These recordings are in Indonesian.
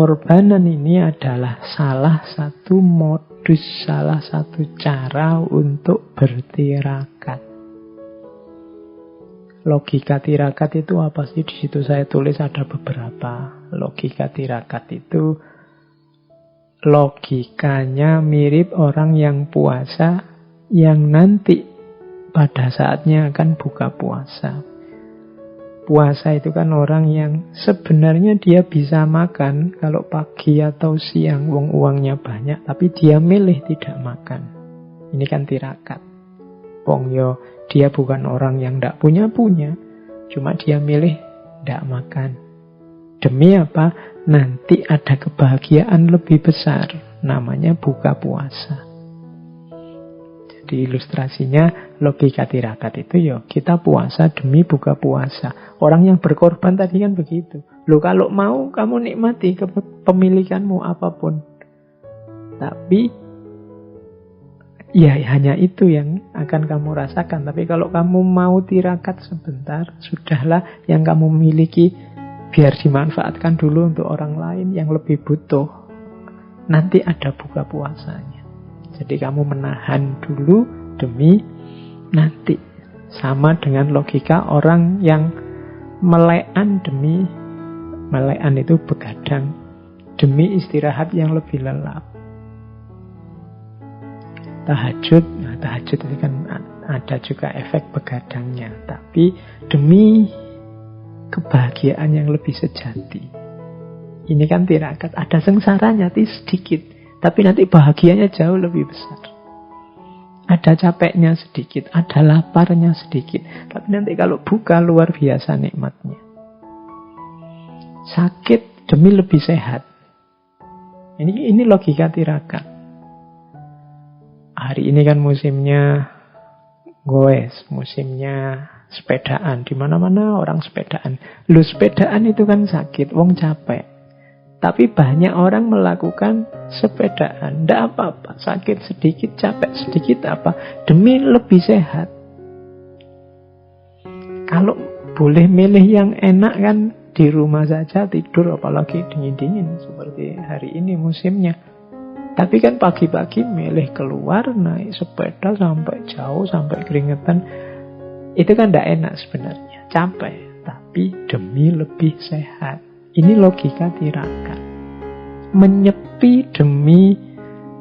pengorbanan ini adalah salah satu modus, salah satu cara untuk bertirakat. Logika tirakat itu apa sih? Di situ saya tulis ada beberapa. Logika tirakat itu logikanya mirip orang yang puasa, yang nanti pada saatnya akan buka puasa. Puasa itu kan orang yang sebenarnya dia bisa makan kalau pagi atau siang, uangnya banyak, tapi dia milih tidak makan. Ini kan tirakat. Yo, dia bukan orang yang tidak punya, cuma dia milih tidak makan. Demi apa? Nanti ada kebahagiaan lebih besar, namanya buka puasa. Jadi ilustrasinya logika tirakat itu ya kita puasa demi buka puasa. Orang yang berkorban tadi kan begitu. Loh, kalau mau kamu nikmati kepemilikanmu apapun. Tapi ya hanya itu yang akan kamu rasakan. Tapi kalau kamu mau tirakat sebentar, sudahlah yang kamu miliki biar dimanfaatkan dulu untuk orang lain yang lebih butuh. Nanti ada buka puasanya. Jadi kamu menahan dulu demi nanti. Sama dengan logika orang yang melekan itu begadang demi istirahat yang lebih lelap. Tahajud itu kan ada juga efek begadangnya, tapi demi kebahagiaan yang lebih sejati. Ini kan tirakat, ada sengsaranya sedikit, tapi nanti bahagianya jauh lebih besar. Ada capeknya sedikit, ada laparnya sedikit, tapi nanti kalau buka luar biasa nikmatnya. Sakit demi lebih sehat. Ini logika tirakat. Hari ini kan musimnya goes, musimnya sepedaan. Di mana-mana orang sepedaan. Lu sepedaan itu kan sakit, wong capek. Tapi banyak orang melakukan sepedaan. Tidak apa-apa, sakit sedikit, capek sedikit apa. Demi lebih sehat. Kalau boleh milih yang enak kan di rumah saja tidur, apalagi dingin-dingin seperti hari ini musimnya. Tapi kan pagi-pagi milih keluar, naik sepeda sampai jauh, sampai keringetan. Itu kan tidak enak sebenarnya, capek. Tapi demi lebih sehat. Ini logika tirakat. Menyepi demi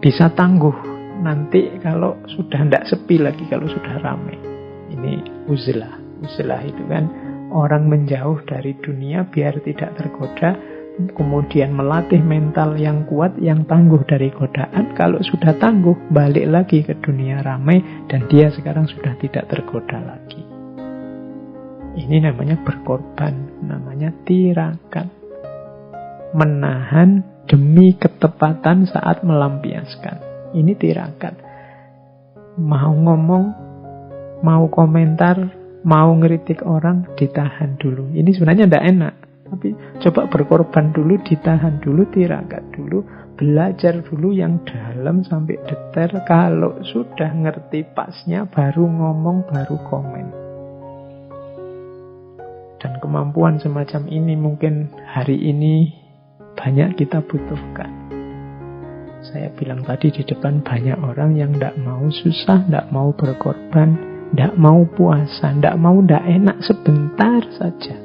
bisa tangguh. Nanti kalau sudah tidak sepi lagi, kalau sudah ramai. Ini uzlah. Uzlah itu kan orang menjauh dari dunia biar tidak tergoda. Kemudian melatih mental yang kuat, yang tangguh dari godaan. Kalau sudah tangguh, balik lagi ke dunia ramai. Dan dia sekarang sudah tidak tergoda lagi. Ini namanya berkorban. Namanya tirakat. Menahan demi ketepatan saat melampiaskan. Ini tirakat. Mau ngomong, mau komentar, mau ngeritik orang, ditahan dulu. Ini sebenarnya tidak enak. Tapi coba berkorban dulu, ditahan dulu, tirakat dulu. Belajar dulu yang dalam sampai detail. Kalau sudah ngerti pasnya, baru ngomong, baru komen. Dan kemampuan semacam ini mungkin hari ini banyak kita butuhkan. Saya bilang tadi di depan banyak orang yang tidak mau susah, tidak mau berkorban, tidak mau puasa, tidak mau tidak enak sebentar saja.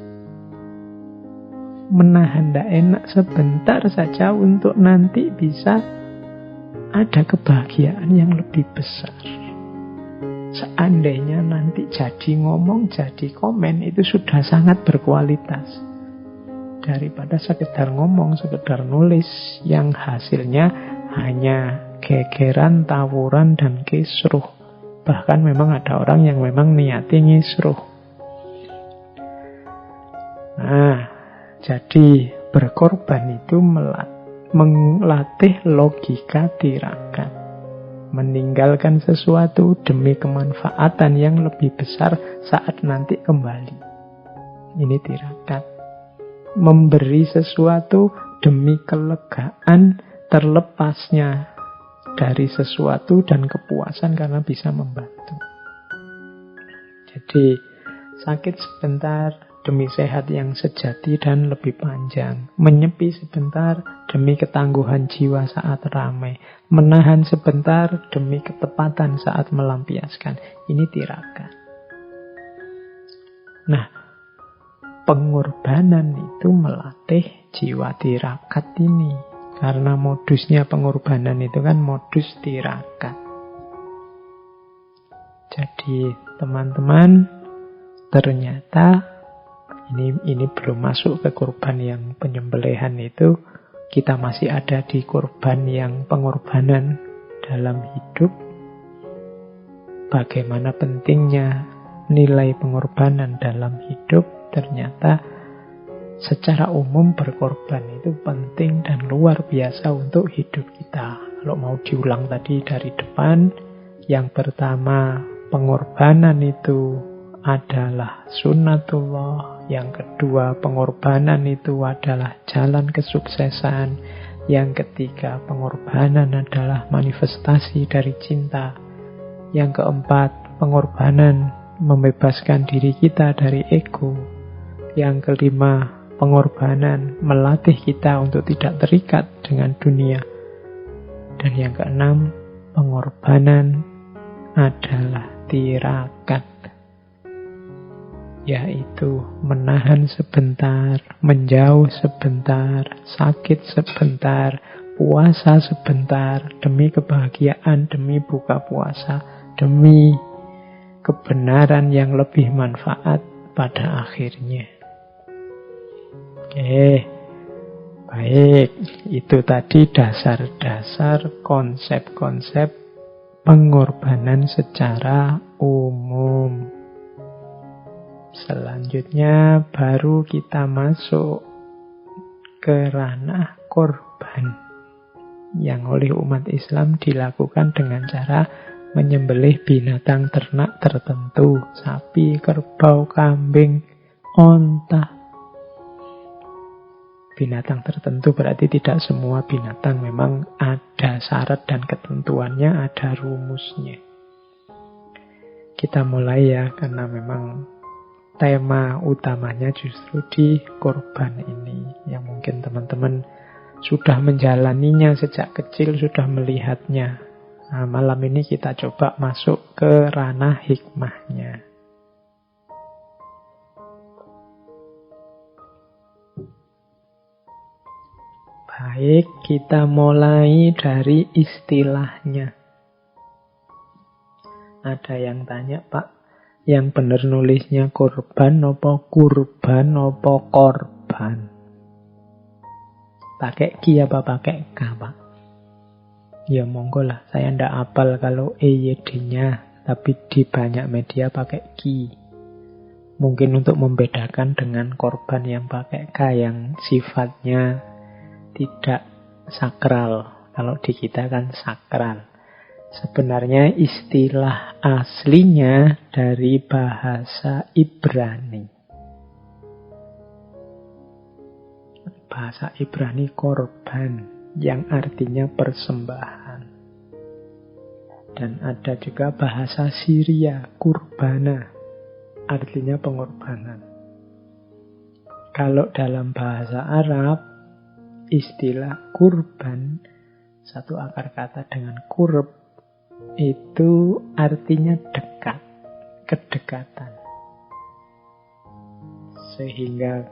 Menahan tidak enak sebentar saja untuk nanti bisa ada kebahagiaan yang lebih besar. Seandainya nanti jadi ngomong, jadi komen, itu sudah sangat berkualitas. Daripada sekedar ngomong, sekedar nulis yang hasilnya hanya gegeran, tawuran, dan kisruh. Bahkan memang ada orang yang memang niati ngisruh. Nah, jadi berkorban itu melatih logika tirakat. Meninggalkan sesuatu demi kemanfaatan yang lebih besar saat nanti kembali. Ini tirakat. Memberi sesuatu demi kelegaan terlepasnya dari sesuatu dan kepuasan karena bisa membantu. Jadi sakit sebentar demi sehat yang sejati dan lebih panjang. Menyepi sebentar demi ketangguhan jiwa saat ramai. Menahan sebentar demi ketepatan saat melampiaskan. Ini tirakat. Nah, pengorbanan itu melatih jiwa tirakat ini. Karena modusnya pengorbanan itu kan modus tirakat. Jadi teman-teman, ternyata ini belum masuk ke korban yang penyembelihan itu. Kita masih ada di korban yang pengorbanan dalam hidup. Bagaimana pentingnya nilai pengorbanan dalam hidup. Ternyata secara umum berkorban itu penting dan luar biasa untuk hidup kita. Kalau mau diulang tadi dari depan, yang pertama, pengorbanan itu adalah sunnatullah. Yang kedua, pengorbanan itu adalah jalan kesuksesan. Yang ketiga, pengorbanan adalah manifestasi dari cinta. Yang keempat, pengorbanan membebaskan diri kita dari ego. Yang kelima, pengorbanan melatih kita untuk tidak terikat dengan dunia. Dan yang keenam, pengorbanan adalah tirakat, yaitu menahan sebentar, menjauh sebentar, sakit sebentar, puasa sebentar, demi kebahagiaan, demi buka puasa, demi kebenaran yang lebih manfaat pada akhirnya. Oke, baik, itu tadi dasar-dasar konsep-konsep pengorbanan secara umum. Selanjutnya baru kita masuk ke ranah korban yang oleh umat Islam dilakukan dengan cara menyembelih binatang ternak tertentu, sapi, kerbau, kambing, onta. Binatang tertentu berarti tidak semua binatang, memang ada syarat dan ketentuannya, ada rumusnya. Kita mulai ya, karena memang tema utamanya justru di korban ini, yang mungkin teman-teman sudah menjalaninya sejak kecil, sudah melihatnya. Nah, malam ini kita coba masuk ke ranah hikmahnya. Baik, kita mulai dari istilahnya. Ada yang tanya, Pak, yang benar nulisnya korban apa kurban apa korban? Pakai ki apa pakai k, Pak? Ya monggo lah, saya ndak hafal kalau EYD-nya, tapi di banyak media pakai ki. Mungkin untuk membedakan dengan korban yang pakai k, yang sifatnya tidak sakral. Kalau di kita kan sakral. Sebenarnya istilah aslinya dari bahasa Ibrani. Bahasa Ibrani korban, yang artinya persembahan. Dan ada juga bahasa Syria, kurbana, artinya pengorbanan. Kalau dalam bahasa Arab, istilah kurban, satu akar kata dengan kurb, itu artinya dekat, kedekatan. Sehingga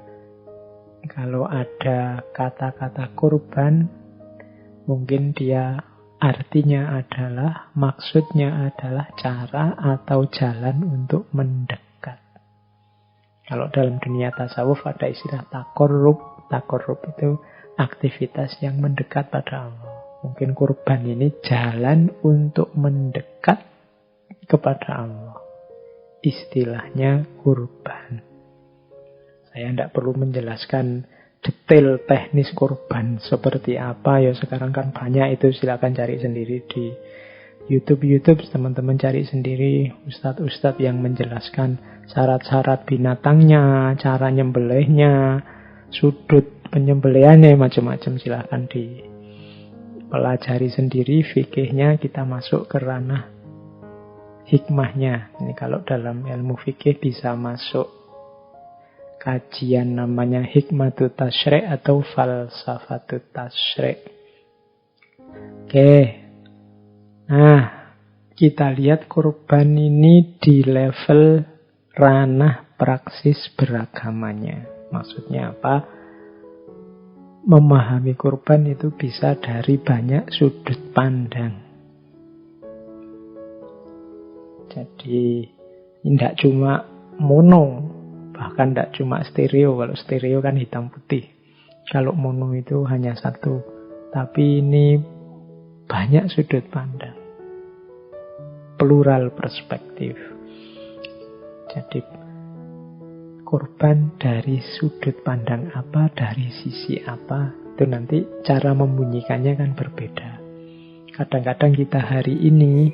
kalau ada kata-kata kurban, mungkin dia artinya adalah, maksudnya adalah cara atau jalan untuk mendekat. Kalau dalam dunia tasawuf ada istilah takorrub. Takorrub itu aktivitas yang mendekat pada Allah. Mungkin kurban ini jalan untuk mendekat kepada Allah. Istilahnya kurban. Saya tidak perlu menjelaskan detail teknis kurban seperti apa. Ya sekarang kan banyak itu, silakan cari sendiri di YouTube, teman-teman cari sendiri ustadz-ustadz yang menjelaskan syarat-syarat binatangnya, cara nyembelihnya, sudut penyembelihannya, macam-macam. Silahkan dipelajari sendiri fikihnya. Kita masuk ke ranah hikmahnya. Ini kalau dalam ilmu fikih bisa masuk kajian namanya hikmatut tasyri' atau falsafatut tasyri'. Oke. Nah, kita lihat kurban ini di level ranah praksis beragamanya. Maksudnya apa? Memahami kurban itu bisa dari banyak sudut pandang. Jadi, tidak cuma mono, bahkan tidak cuma stereo. Kalau stereo kan hitam putih. Kalau mono itu hanya satu. Tapi ini banyak sudut pandang. Plural perspektif. Jadi kurban dari sudut pandang apa, dari sisi apa, itu nanti cara membunyikannya kan berbeda. Kadang-kadang kita hari ini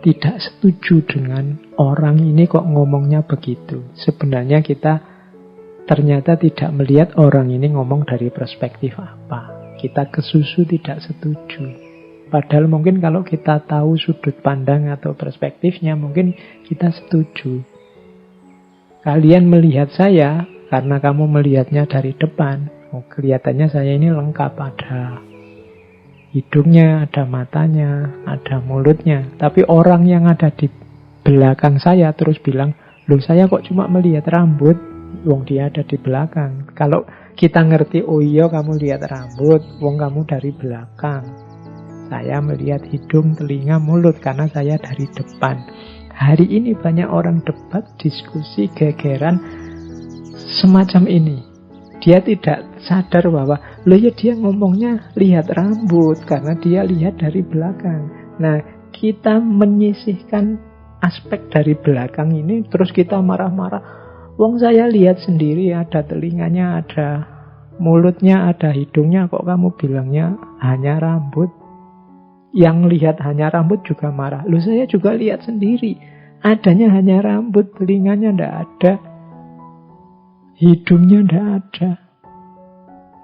tidak setuju dengan orang ini kok ngomongnya begitu. Sebenarnya kita ternyata tidak melihat orang ini ngomong dari perspektif apa. Kita kesusu tidak setuju. Padahal mungkin kalau kita tahu sudut pandang atau perspektifnya, mungkin kita setuju. Kalian melihat saya karena kamu melihatnya dari depan. Oh, kelihatannya saya ini lengkap, ada hidungnya, ada matanya, ada mulutnya. Tapi orang yang ada di belakang saya terus bilang, loh saya kok cuma melihat rambut, wong dia ada di belakang. Kalau kita ngerti, oh iya kamu lihat rambut, wong kamu dari belakang. Saya melihat hidung, telinga, mulut karena saya dari depan. Hari ini banyak orang debat, diskusi, gegeran semacam ini. Dia tidak sadar bahwa loh ya dia ngomongnya lihat rambut karena dia lihat dari belakang. Nah, kita menyisihkan aspek dari belakang ini terus kita marah-marah. Wong saya lihat sendiri, ada telinganya, ada mulutnya, ada hidungnya, kok kamu bilangnya hanya rambut? Yang lihat hanya rambut juga marah. Loh saya juga lihat sendiri. Adanya hanya rambut, telinganya ndak ada. Hidungnya ndak ada.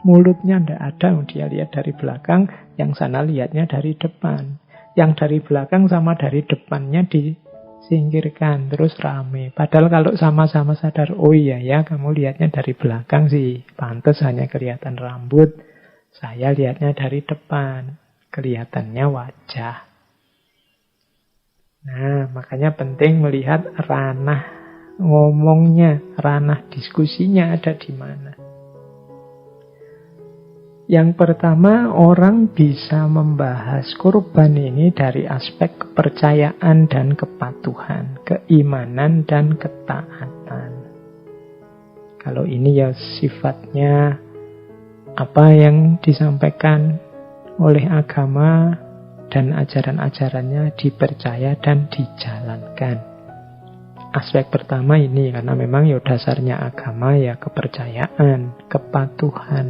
Mulutnya ndak ada. Dia lihat dari belakang, yang sana lihatnya dari depan. Yang dari belakang sama dari depannya disingkirkan, terus rame. Padahal kalau sama-sama sadar, oh iya ya kamu lihatnya dari belakang sih. Pantes hanya kelihatan rambut. Saya lihatnya dari depan. Kelihatannya wajah. Nah, makanya penting melihat ranah ngomongnya, ranah diskusinya ada di mana. Yang pertama, orang bisa membahas kurban ini dari aspek kepercayaan dan kepatuhan, keimanan dan ketaatan. Kalau ini ya sifatnya apa yang disampaikan oleh agama dan ajaran-ajarannya dipercaya dan dijalankan. Aspek pertama ini karena memang ya dasarnya agama ya kepercayaan, kepatuhan.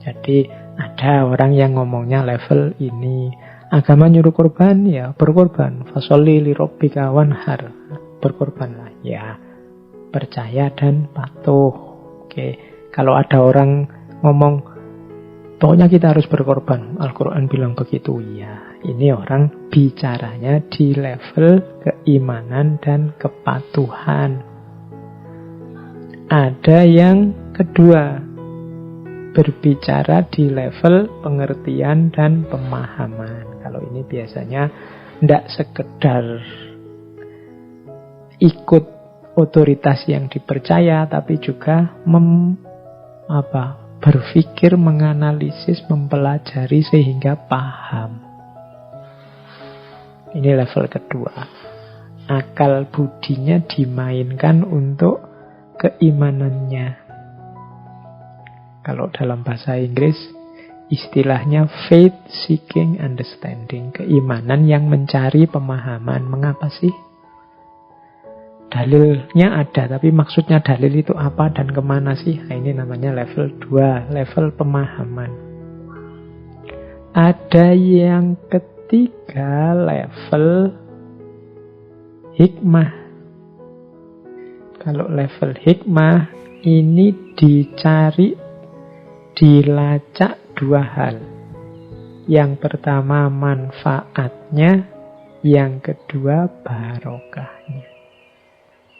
Jadi ada orang yang ngomongnya level ini. Agama nyuruh korban ya berkorban. Fasholli li rabbika wanhar. Berkorbanlah ya. Percaya dan patuh. Oke, kalau ada orang ngomong pokoknya kita harus berkorban. Al-Quran bilang begitu. Ya, ini orang bicaranya di level keimanan dan kepatuhan. Ada yang kedua, berbicara di level pengertian dan pemahaman. Kalau ini biasanya tidak sekedar ikut otoritas yang dipercaya, tapi juga berpikir, menganalisis, mempelajari sehingga paham. Ini level kedua. Akal budinya dimainkan untuk keimanannya. Kalau dalam bahasa Inggris, istilahnya faith seeking understanding. Keimanan yang mencari pemahaman. Mengapa sih? Dalilnya ada, tapi maksudnya dalil itu apa dan kemana sih? Nah, ini namanya level 2, level pemahaman. Ada yang ketiga, level hikmah. Kalau level hikmah, ini dicari, dilacak dua hal. Yang pertama manfaatnya, yang kedua barokahnya.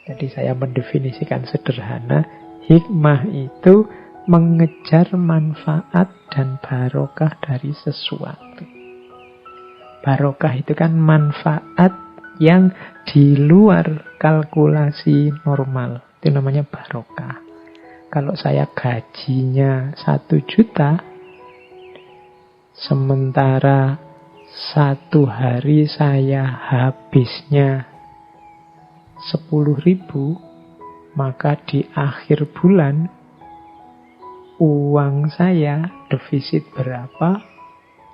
Jadi saya mendefinisikan sederhana, hikmah itu mengejar manfaat dan barokah dari sesuatu. Barokah itu kan manfaat yang di luar kalkulasi normal. Itu namanya barokah. Kalau saya gajinya 1 juta, sementara 1 hari saya habisnya 10.000, maka di akhir bulan uang saya defisit berapa,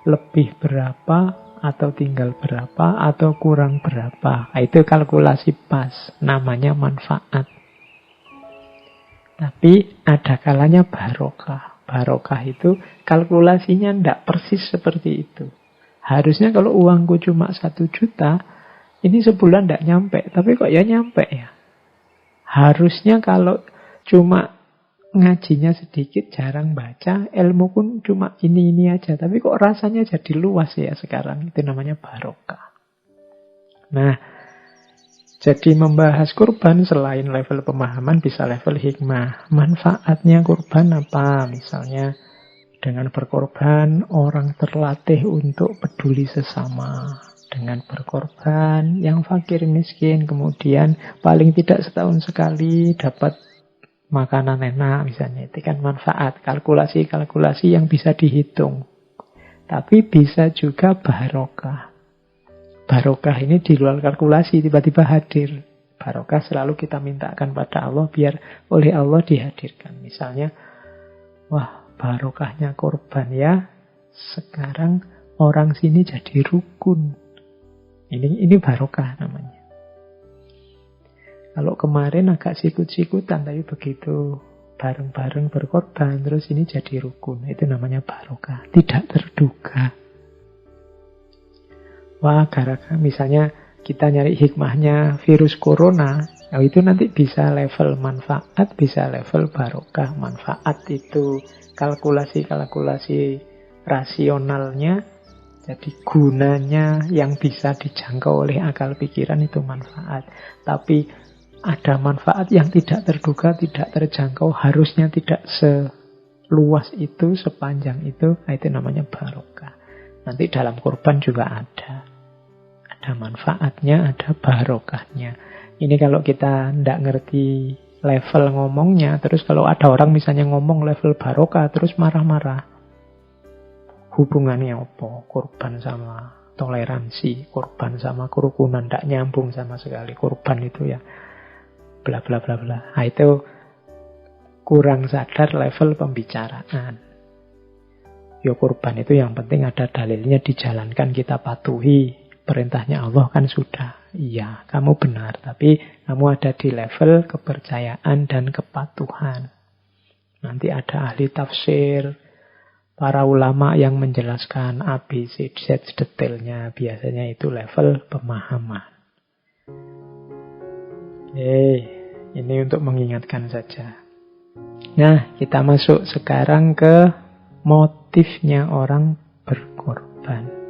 lebih berapa, atau tinggal berapa, atau kurang berapa. Itu kalkulasi pas, namanya manfaat. Tapi ada kalanya barokah. Barokah itu kalkulasinya tidak persis seperti itu. Harusnya kalau uangku cuma 1 juta, ini sebulan tidak nyampe. Tapi kok ya nyampe ya. Harusnya kalau cuma ngajinya sedikit, jarang baca, ilmu pun cuma ini aja. Tapi kok rasanya jadi luas ya sekarang. Itu namanya barokah. Nah, jadi membahas kurban selain level pemahaman bisa level hikmah. Manfaatnya kurban apa? Misalnya dengan berkorban orang terlatih untuk peduli sesama. Dengan berkorban yang fakir miskin, kemudian paling tidak setahun sekali dapat makanan enak misalnya. Itu kan manfaat, kalkulasi-kalkulasi yang bisa dihitung. Tapi bisa juga barokah. Barokah ini di luar kalkulasi, tiba-tiba hadir. Barokah selalu kita mintakan pada Allah biar oleh Allah dihadirkan. Misalnya, wah barokahnya korban ya, sekarang orang sini jadi rukun. Ini barokah namanya. Kalau kemarin agak sikut-sikutan, tapi begitu bareng-bareng berkorban, terus ini jadi rukun. Itu namanya barokah. Tidak terduga. Wah, gara-gara misalnya kita nyari hikmahnya virus corona, itu nanti bisa level manfaat, bisa level barokah. Manfaat itu kalkulasi-kalkulasi rasionalnya, jadi gunanya yang bisa dijangkau oleh akal pikiran itu manfaat. Tapi ada manfaat yang tidak terduga, tidak terjangkau, harusnya tidak seluas itu, sepanjang itu. Nah, itu namanya barokah. Nanti dalam kurban juga ada. Ada manfaatnya, ada barokahnya. Ini kalau kita tidak ngerti level ngomongnya, terus kalau ada orang misalnya ngomong level barokah, terus marah-marah. Hubungannya apa? Kurban sama toleransi, kurban sama kerukunan, tidak nyambung sama sekali. Kurban itu ya bla bla bla bla. Nah, itu kurang sadar level pembicaraan. Ya kurban itu yang penting ada dalilnya, dijalankan, kita patuhi. Perintahnya Allah kan sudah. Iya, kamu benar. Tapi kamu ada di level kepercayaan dan kepatuhan. Nanti ada ahli tafsir, para ulama yang menjelaskan A, B, C, Z detailnya. Biasanya itu level pemahaman. Ini untuk mengingatkan saja. Nah, kita masuk sekarang ke motifnya orang berkorban.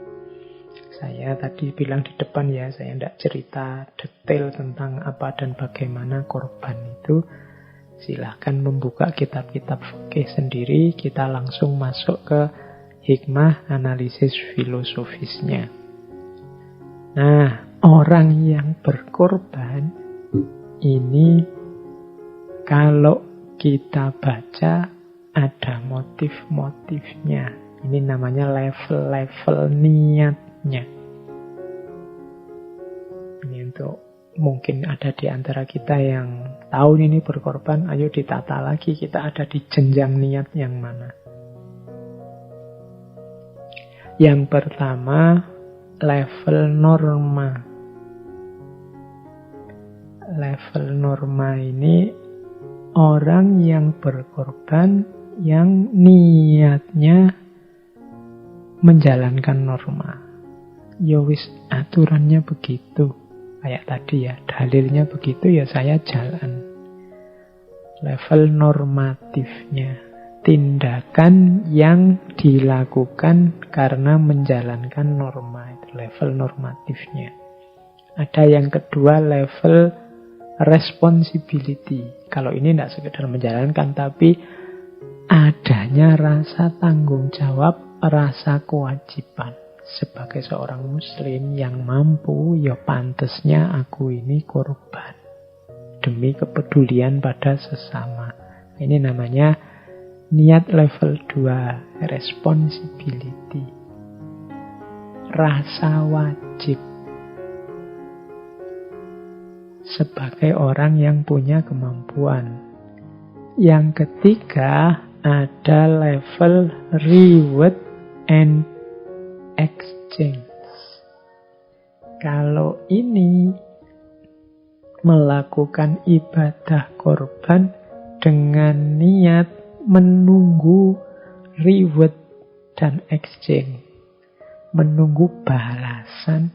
Saya tadi bilang di depan ya, saya tidak cerita detail tentang apa dan bagaimana korban itu. Silahkan membuka kitab-kitab fikih sendiri. Kita langsung masuk ke hikmah analisis filosofisnya. Nah, orang yang berkorban ini kalau kita baca ada motif-motifnya. Ini namanya level-level niatnya. Ini untuk mungkin ada di antara kita yang tahun ini berkorban, ayo ditata lagi kita ada di jenjang niat yang mana. Yang pertama, level norma. Level norma ini orang yang berkorban yang niatnya menjalankan norma. Ya wis aturannya begitu. Kayak tadi ya, dalilnya begitu ya saya jalan. Level normatifnya. Tindakan yang dilakukan karena menjalankan norma. Itu level normatifnya. Ada yang kedua level responsibility. Kalau ini tidak sekedar menjalankan, tapi adanya rasa tanggung jawab, rasa kewajiban. Sebagai seorang muslim yang mampu, ya pantasnya aku ini korban demi kepedulian pada sesama. Ini namanya niat level 2, responsibility. Rasa wajib. Sebagai orang yang punya kemampuan. Yang ketiga, ada level reward and exchange. Kalau ini melakukan ibadah korban dengan niat menunggu reward dan exchange, menunggu balasan,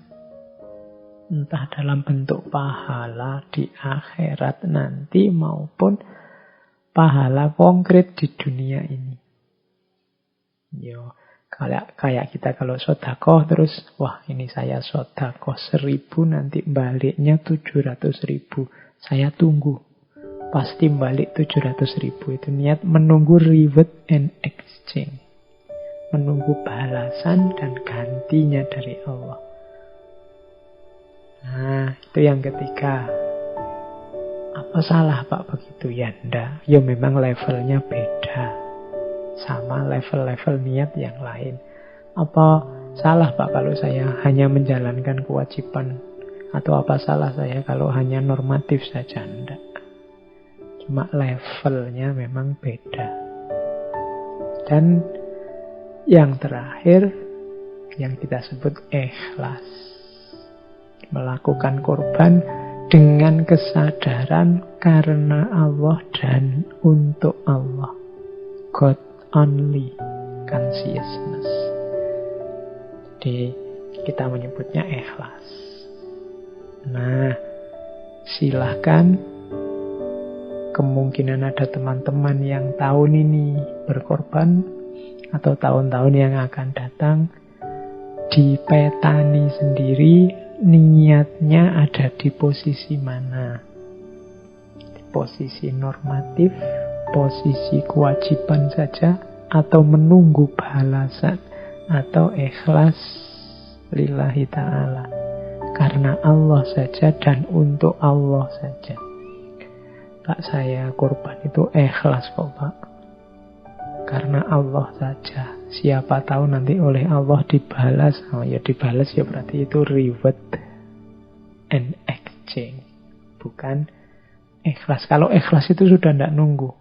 entah dalam bentuk pahala di akhirat nanti maupun pahala konkret di dunia ini. Yo, kayak kita kalau sedekah terus, wah ini saya sedekah 1.000, nanti baliknya 700.000. Saya tunggu, pasti balik 700.000. Itu niat menunggu reward and exchange, menunggu balasan dan gantinya dari Allah. Nah, itu yang ketiga. Apa salah Pak begitu? Ya enggak, ya memang levelnya beda sama level-level niat yang lain. Apa salah Pak kalau saya hanya menjalankan kewajiban? Atau apa salah saya kalau hanya normatif saja? Enggak. Cuma levelnya memang beda. Dan yang terakhir, yang kita sebut ikhlas. Melakukan korban dengan kesadaran karena Allah dan untuk Allah. God only consciousness. Jadi kita menyebutnya ikhlas. Nah, silahkan, kemungkinan ada teman-teman yang tahun ini berkorban atau tahun-tahun yang akan datang, dipetani sendiri niatnya ada di posisi mana. Di posisi normatif, posisi kewajiban saja, atau menunggu balasan, atau ikhlas lillahi ta'ala, karena Allah saja dan untuk Allah saja. Pak, saya korban itu ikhlas kok Pak, karena Allah saja. Siapa tahu nanti oleh Allah dibalas. Oh ya dibalas, ya berarti itu reward and exchange, bukan ikhlas. Kalau ikhlas itu sudah tidak nunggu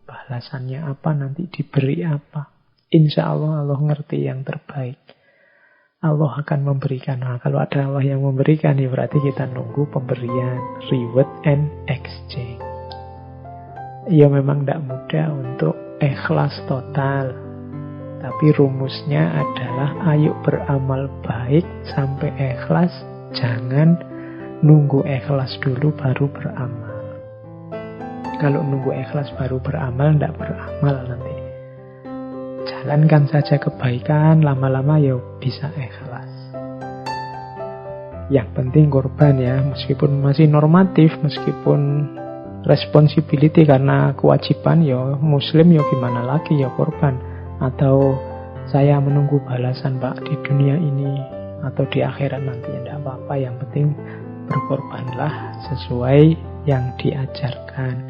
balasannya apa, nanti diberi apa. Insya Allah, Allah ngerti yang terbaik. Allah akan memberikan. Nah, kalau ada Allah yang memberikan, ya berarti kita nunggu pemberian, reward and exchange. Ya memang tidak mudah untuk ikhlas total, tapi rumusnya adalah ayo beramal baik sampai ikhlas. Jangan nunggu ikhlas dulu baru beramal. Kalau nunggu ikhlas baru beramal, tidak beramal nanti. Jalankan saja kebaikan, lama-lama ya bisa ikhlas. Yang penting korban ya, meskipun masih normatif, meskipun responsibility karena kewajiban, ya muslim ya gimana lagi, ya korban. Atau saya menunggu balasan Pak di dunia ini atau di akhirat nanti, tidak apa-apa. Yang penting berkorbanlah sesuai yang diajarkan.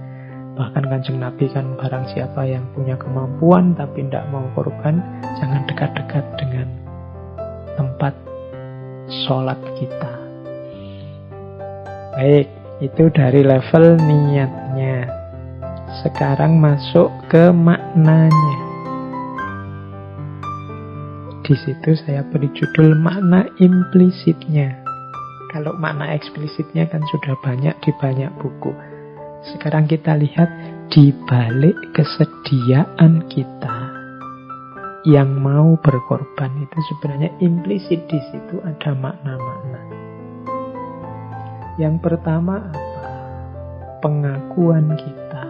Bahkan Kanjeng Nabi kan, barang siapa yang punya kemampuan tapi tidak mau korban, jangan dekat-dekat dengan tempat sholat kita. Baik, itu dari level niatnya. Sekarang masuk ke maknanya. Di situ saya beri judul makna implisitnya. Kalau makna eksplisitnya kan sudah banyak di banyak buku. Sekarang kita lihat di balik kesediaan kita yang mau berkorban itu sebenarnya implisit di situ ada makna-makna. Yang pertama apa? Pengakuan kita,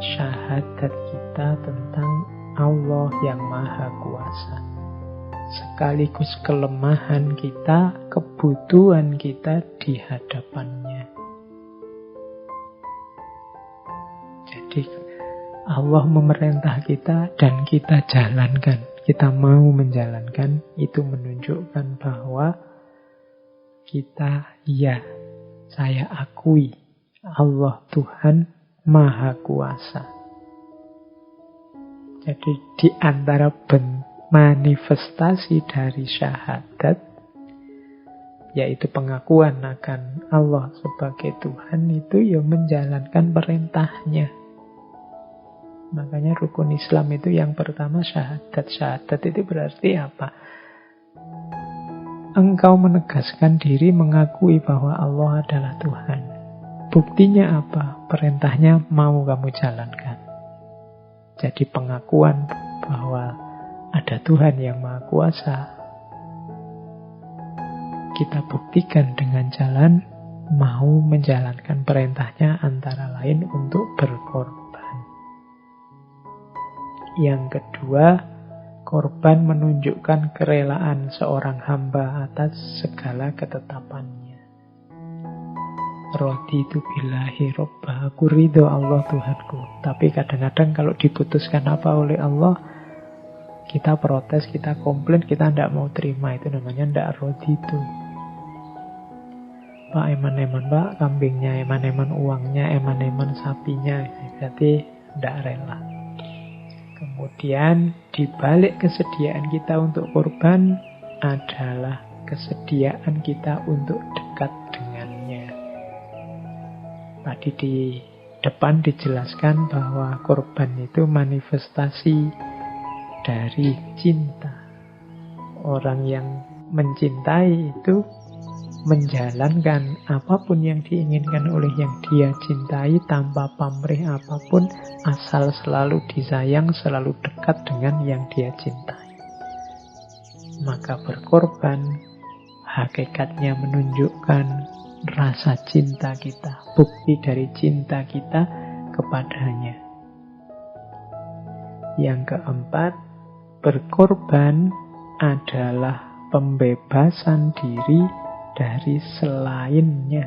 syahadat kita tentang Allah yang Maha Kuasa. Sekaligus kelemahan kita, kebutuhan kita di hadapannya. Jadi Allah memerintah kita dan kita jalankan. Kita mau menjalankan, itu menunjukkan bahwa kita, ya, saya akui Allah Tuhan Maha Kuasa. Jadi di antara manifestasi dari syahadat, yaitu pengakuan akan Allah sebagai Tuhan, itu ya menjalankan perintahnya. Makanya rukun Islam itu yang pertama syahadat. Syahadat itu berarti apa? Engkau menegaskan diri mengakui bahwa Allah adalah Tuhan. Buktinya apa? Perintahnya mau kamu jalankan. Jadi pengakuan bahwa ada Tuhan yang Maha Kuasa, kita buktikan dengan jalan mau menjalankan perintahnya, antara lain untuk berkorban. Yang kedua, korban menunjukkan kerelaan seorang hamba atas segala ketetapannya. Raditu billahi robba, aku ridho Allah Tuhanku. Tapi kadang-kadang kalau diputuskan apa oleh Allah, kita protes, kita komplain, kita tidak mau terima. Itu namanya tidak raditu. Pak, eman-eman Pak, kambingnya, eman-eman uangnya, eman-eman sapinya, berarti tidak rela. Kemudian dibalik kesediaan kita untuk korban adalah kesediaan kita untuk dekat dengannya. Tadi di depan dijelaskan bahwa korban itu manifestasi dari cinta. Orang yang mencintai itu menjalankan apapun yang diinginkan oleh yang dia cintai tanpa pamrih apapun, asal selalu disayang, selalu dekat dengan yang dia cintai. Maka berkorban hakikatnya menunjukkan rasa cinta kita, bukti dari cinta kita kepadanya. Yang keempat, berkorban adalah pembebasan diri dari selainnya.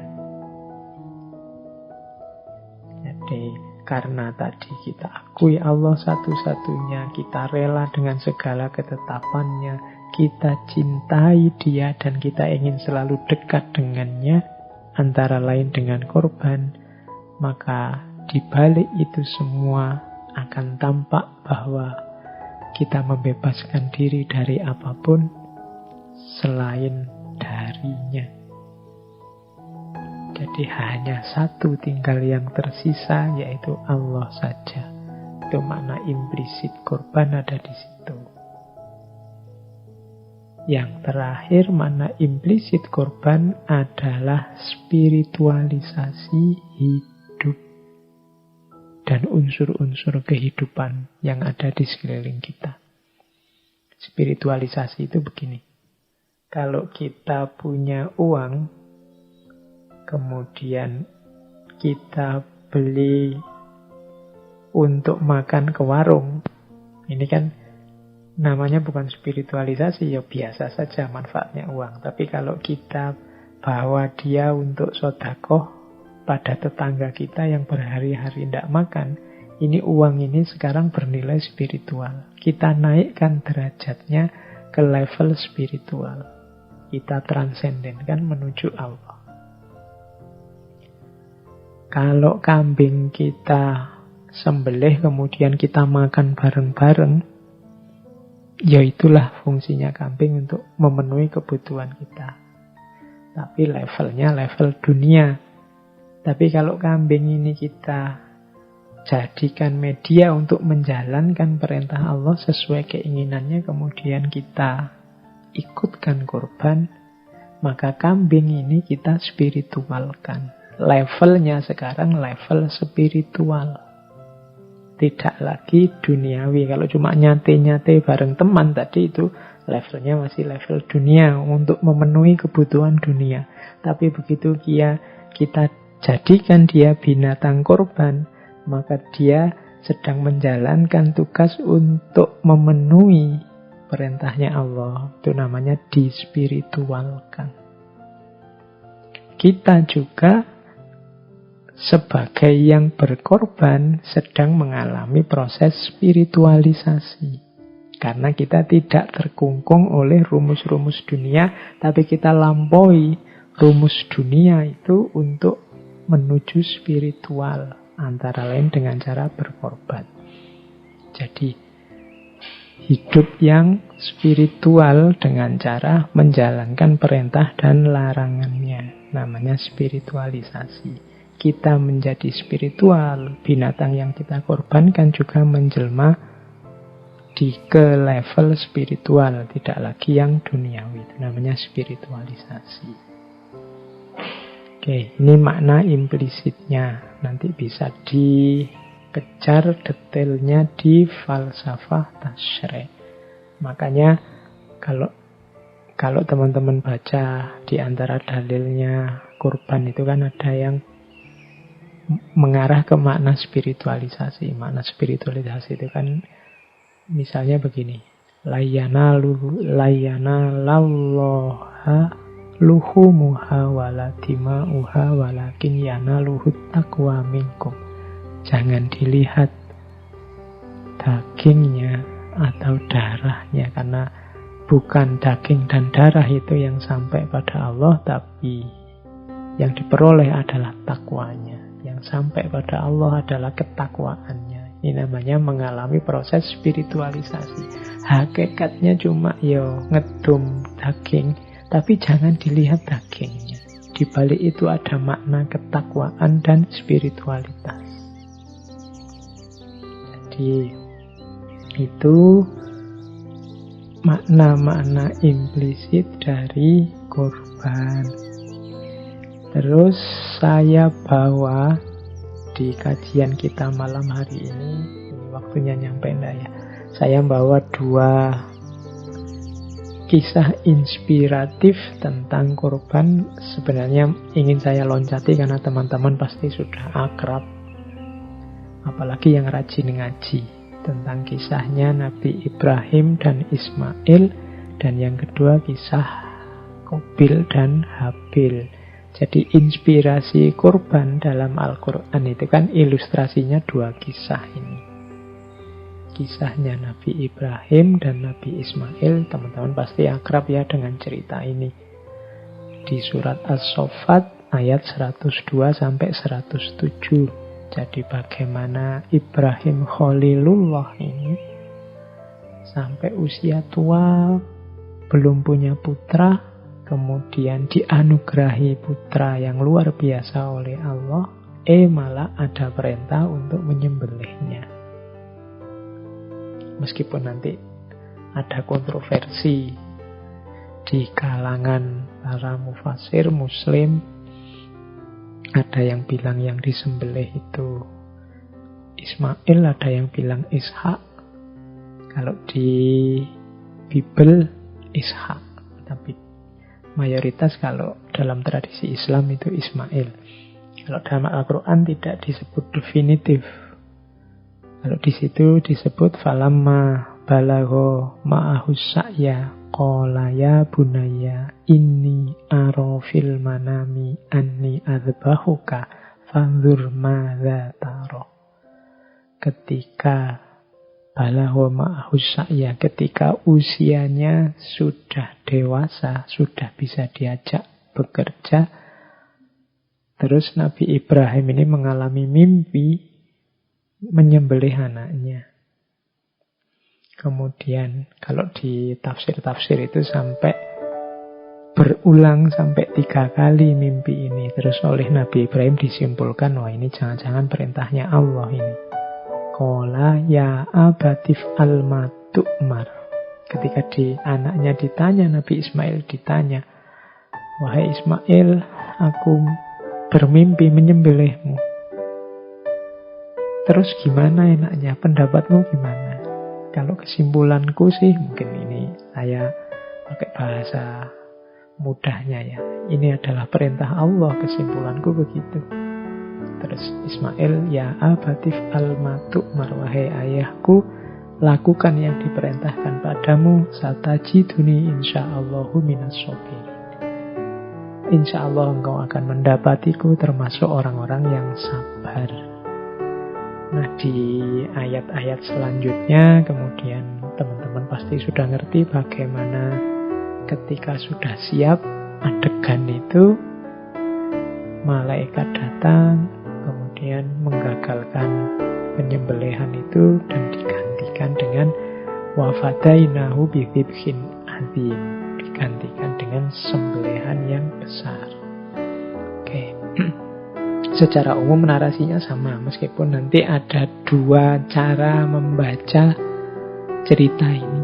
Jadi karena tadi kita akui Allah satu-satunya, kita rela dengan segala ketetapannya, kita cintai Dia dan kita ingin selalu dekat dengannya, antara lain dengan korban, maka di balik itu semua akan tampak bahwa kita membebaskan diri dari apapun selain darinya. Jadi hanya satu tinggal yang tersisa, yaitu Allah saja. Itu makna implisit korban ada di situ. Yang terakhir, makna implisit korban adalah spiritualisasi hidup dan unsur-unsur kehidupan yang ada di sekeliling kita. Spiritualisasi itu begini. Kalau kita punya uang, kemudian kita beli untuk makan ke warung, ini kan namanya bukan spiritualisasi, ya biasa saja manfaatnya uang. Tapi kalau kita bawa dia untuk sedekah pada tetangga kita yang berhari-hari tidak makan, ini uang ini sekarang bernilai spiritual. Kita naikkan derajatnya ke level spiritual. Kita transendenkan menuju Allah. Kalau kambing kita sembelih kemudian kita makan bareng-bareng, ya itulah fungsinya kambing untuk memenuhi kebutuhan kita. Tapi levelnya level dunia. Tapi kalau kambing ini kita jadikan media untuk menjalankan perintah Allah sesuai keinginannya, kemudian kita ikutkan korban, maka kambing ini kita spiritualkan. Levelnya sekarang level spiritual, tidak lagi duniawi. Kalau cuma nyate-nyate bareng teman tadi, itu levelnya masih level dunia untuk memenuhi kebutuhan dunia. Tapi begitu kita jadikan dia binatang korban, maka dia sedang menjalankan tugas untuk memenuhi perintahnya Allah. Itu namanya dispiritualkan. Kita juga sebagai yang berkorban sedang mengalami proses spiritualisasi. Karena kita tidak terkungkung oleh rumus-rumus dunia, tapi kita lampaui rumus dunia itu untuk menuju spiritual, antara lain dengan cara berkorban. Jadi hidup yang spiritual dengan cara menjalankan perintah dan larangannya, namanya spiritualisasi. Kita menjadi spiritual, binatang yang kita korbankan juga menjelma ke level spiritual, tidak lagi yang duniawi. Itu namanya spiritualisasi. Oke, ini makna implisitnya. Nanti bisa dikejar detailnya di falsafah tasyri'. Makanya kalau teman-teman baca di antara dalilnya kurban itu kan ada yang mengarah ke makna spiritualisasi. Makna spiritualisasi itu kan misalnya begini, layana lallaha luhumuha waladima'uha walakin yanaluhut taqwa minkum. Jangan dilihat dagingnya atau darahnya, karena bukan daging dan darah itu yang sampai pada Allah, tapi yang diperoleh adalah takwanya. Yang sampai pada Allah adalah ketakwaannya. Ini namanya mengalami proses spiritualisasi. Hakikatnya cuma ngedum daging, tapi jangan dilihat dagingnya. Di balik itu ada makna ketakwaan dan spiritualitas. Jadi itu makna-makna implisit dari kurban. Terus saya bawa di kajian kita malam hari ini waktunya nyampe enggak ya? Saya bawa 2 kisah inspiratif tentang kurban. Sebenarnya ingin saya loncati karena teman-teman pasti sudah akrab, apalagi yang rajin ngaji, tentang kisahnya Nabi Ibrahim dan Ismail, dan yang kedua kisah Qabil dan Habil. Jadi inspirasi kurban dalam Al-Quran itu kan ilustrasinya 2 kisah ini. Kisahnya Nabi Ibrahim dan Nabi Ismail, teman-teman pasti akrab ya dengan cerita ini. Di surat As-Saffat ayat 102 sampai 107. Jadi bagaimana Ibrahim Khalilullah ini sampai usia tua belum punya putra, kemudian dianugerahi putra yang luar biasa oleh Allah, malah ada perintah untuk menyembelihnya. Meskipun nanti ada kontroversi di kalangan para mufassir Muslim, ada yang bilang yang disembelih itu Ismail, ada yang bilang Ishak. Kalau di Bible Ishak, tapi mayoritas kalau dalam tradisi Islam itu Ismail. Kalau dalam Al-Quran tidak disebut definitif. Kalau di situ disebut falamma balagho ma'ahus sa'ya qala ya bunayya inni ara fil manami anni adzbahuka fanzur madza tara. Ketika balagho ma'ahus sa'ya, ketika usianya sudah dewasa, sudah bisa diajak bekerja, terus Nabi Ibrahim ini mengalami mimpi menyembelih anaknya. Kemudian kalau di tafsir-tafsir itu sampai berulang sampai 3 kali mimpi ini. Terus oleh Nabi Ibrahim disimpulkan, wah ini jangan-jangan perintahnya Allah ini. Qala ya abatif al-matu'mar. Ketika anaknya ditanya, Nabi Ismail ditanya, wahai Ismail, aku bermimpi menyembelihmu. Terus gimana enaknya? Pendapatmu gimana? Kalau kesimpulanku sih, mungkin ini saya pakai bahasa mudahnya ya. Ini adalah perintah Allah, kesimpulanku begitu. Terus Ismail, ya abatif al-matu'mar, wahai ayahku, lakukan yang diperintahkan padamu, satajiduni insyaallahu minas shabirin. insya Allah engkau akan mendapatiku termasuk orang-orang yang sabar. Nah, di ayat-ayat selanjutnya kemudian teman-teman pasti sudah ngerti bagaimana ketika sudah siap adegan itu, malaikat datang kemudian menggagalkan penyembelihan itu dan digantikan dengan wafadainahu bidhibhin adzim, digantikan dengan sembelihan yang besar. Oke. Secara umum narasinya sama, meskipun nanti ada dua cara membaca cerita ini.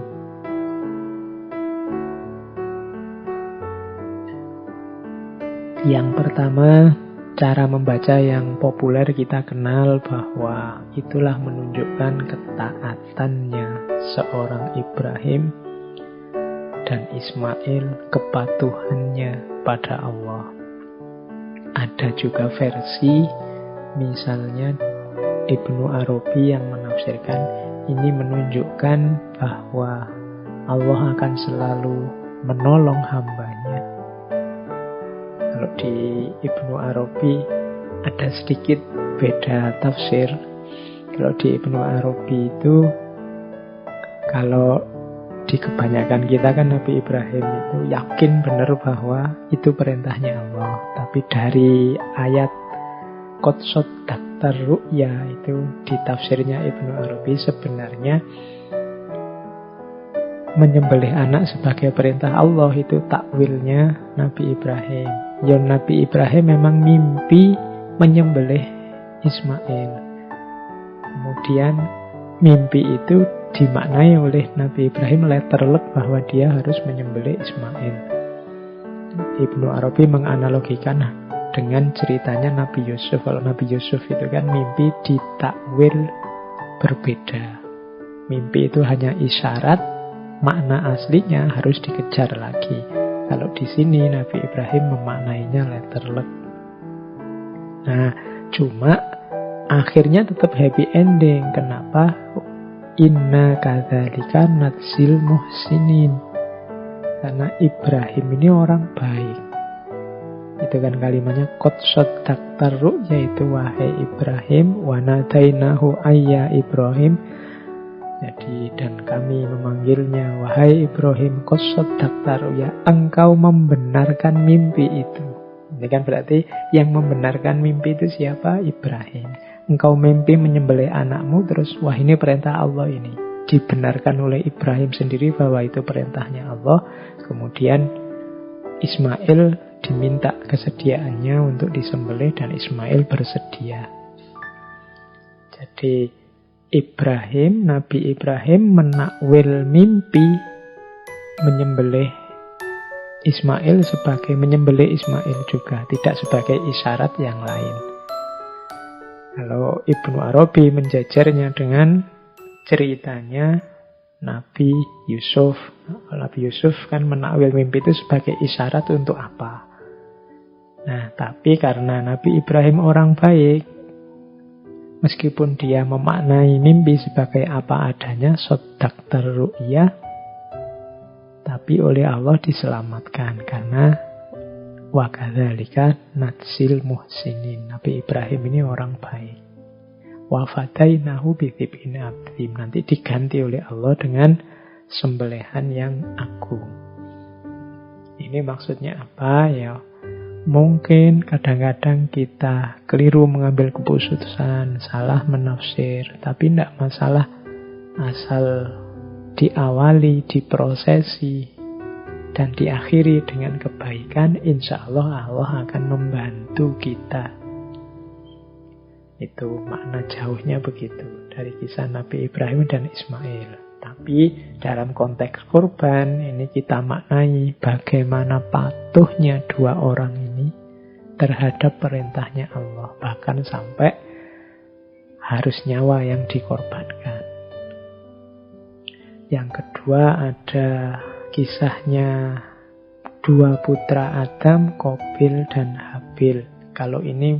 Yang pertama, cara membaca yang populer kita kenal bahwa itulah menunjukkan ketaatannya seorang Ibrahim dan Ismail, kepatuhannya pada Allah. Ada juga versi, misalnya Ibnu Arabi yang menafsirkan ini menunjukkan bahwa Allah akan selalu menolong hambanya. Kalau di Ibnu Arabi ada sedikit beda tafsir. Kalau di Ibnu Arabi itu, kalau di kebanyakan kita kan Nabi Ibrahim itu yakin benar bahwa itu perintahnya Allah. Tapi dari ayat Qad shaddaqtar ru'ya itu di tafsirnya Ibnu Arabi sebenarnya menyembelih anak sebagai perintah Allah itu takwilnya Nabi Ibrahim. Ya, Nabi Ibrahim memang mimpi menyembelih Ismail. Kemudian mimpi itu dimaknai oleh Nabi Ibrahim letterlek bahwa dia harus menyembelih Ismail. Ibnu Arabi menganalogikan dengan ceritanya Nabi Yusuf. Kalau Nabi Yusuf itu kan mimpi ditakwil berbeda. Mimpi itu hanya isyarat, makna aslinya harus dikejar lagi. Kalau di sini Nabi Ibrahim memaknainya letterlek. Nah, cuma akhirnya tetap happy ending. Kenapa? Inna kadzalika natsil muhsinin. Karena Ibrahim ini orang baik. Itu kan kalimatnya Qad shaddaqtar ru'ya, yaitu wahai Ibrahim, wa nadainahu ayya Ibrahim. Jadi dan kami memanggilnya wahai Ibrahim, Qad shaddaqtar ru'ya, engkau membenarkan mimpi itu. Ini kan berarti yang membenarkan mimpi itu siapa? Ibrahim. Engkau mimpi menyembelih anakmu, terus wah ini perintah Allah ini. Dibenarkan oleh Ibrahim sendiri bahwa itu perintahnya Allah. Kemudian Ismail diminta kesediaannya untuk disembelih dan Ismail bersedia. Jadi Ibrahim, Nabi Ibrahim menakwil mimpi menyembelih Ismail sebagai menyembelih Ismail juga, tidak sebagai isyarat yang lain. Kalau Ibnu Arabi menjajarnya dengan ceritanya Nabi Yusuf. Nabi Yusuf kan menakwil mimpi itu sebagai isyarat untuk apa. Nah, tapi karena Nabi Ibrahim orang baik, meskipun dia memaknai mimpi sebagai apa adanya, shaddaqtar ru'ya, tapi oleh Allah diselamatkan karena wa kadzalika natsil muhsinin. Nabi Ibrahim ini orang baik. Wa fadainahu bidhibhin adzim. Nanti diganti oleh Allah dengan sembelihan yang agung. Ini maksudnya apa ya? Mungkin kadang-kadang kita keliru mengambil keputusan, salah menafsir, tapi tidak masalah asal diawali, diprosesi, dan diakhiri dengan kebaikan, insya Allah Allah akan membantu kita. Itu makna jauhnya begitu dari kisah Nabi Ibrahim dan Ismail. Tapi dalam konteks kurban ini kita maknai bagaimana patuhnya dua orang ini terhadap perintahnya Allah. Bahkan sampai harus nyawa yang dikorbankan. Yang kedua ada kisahnya dua putra Adam, Qabil dan Habil. Kalau ini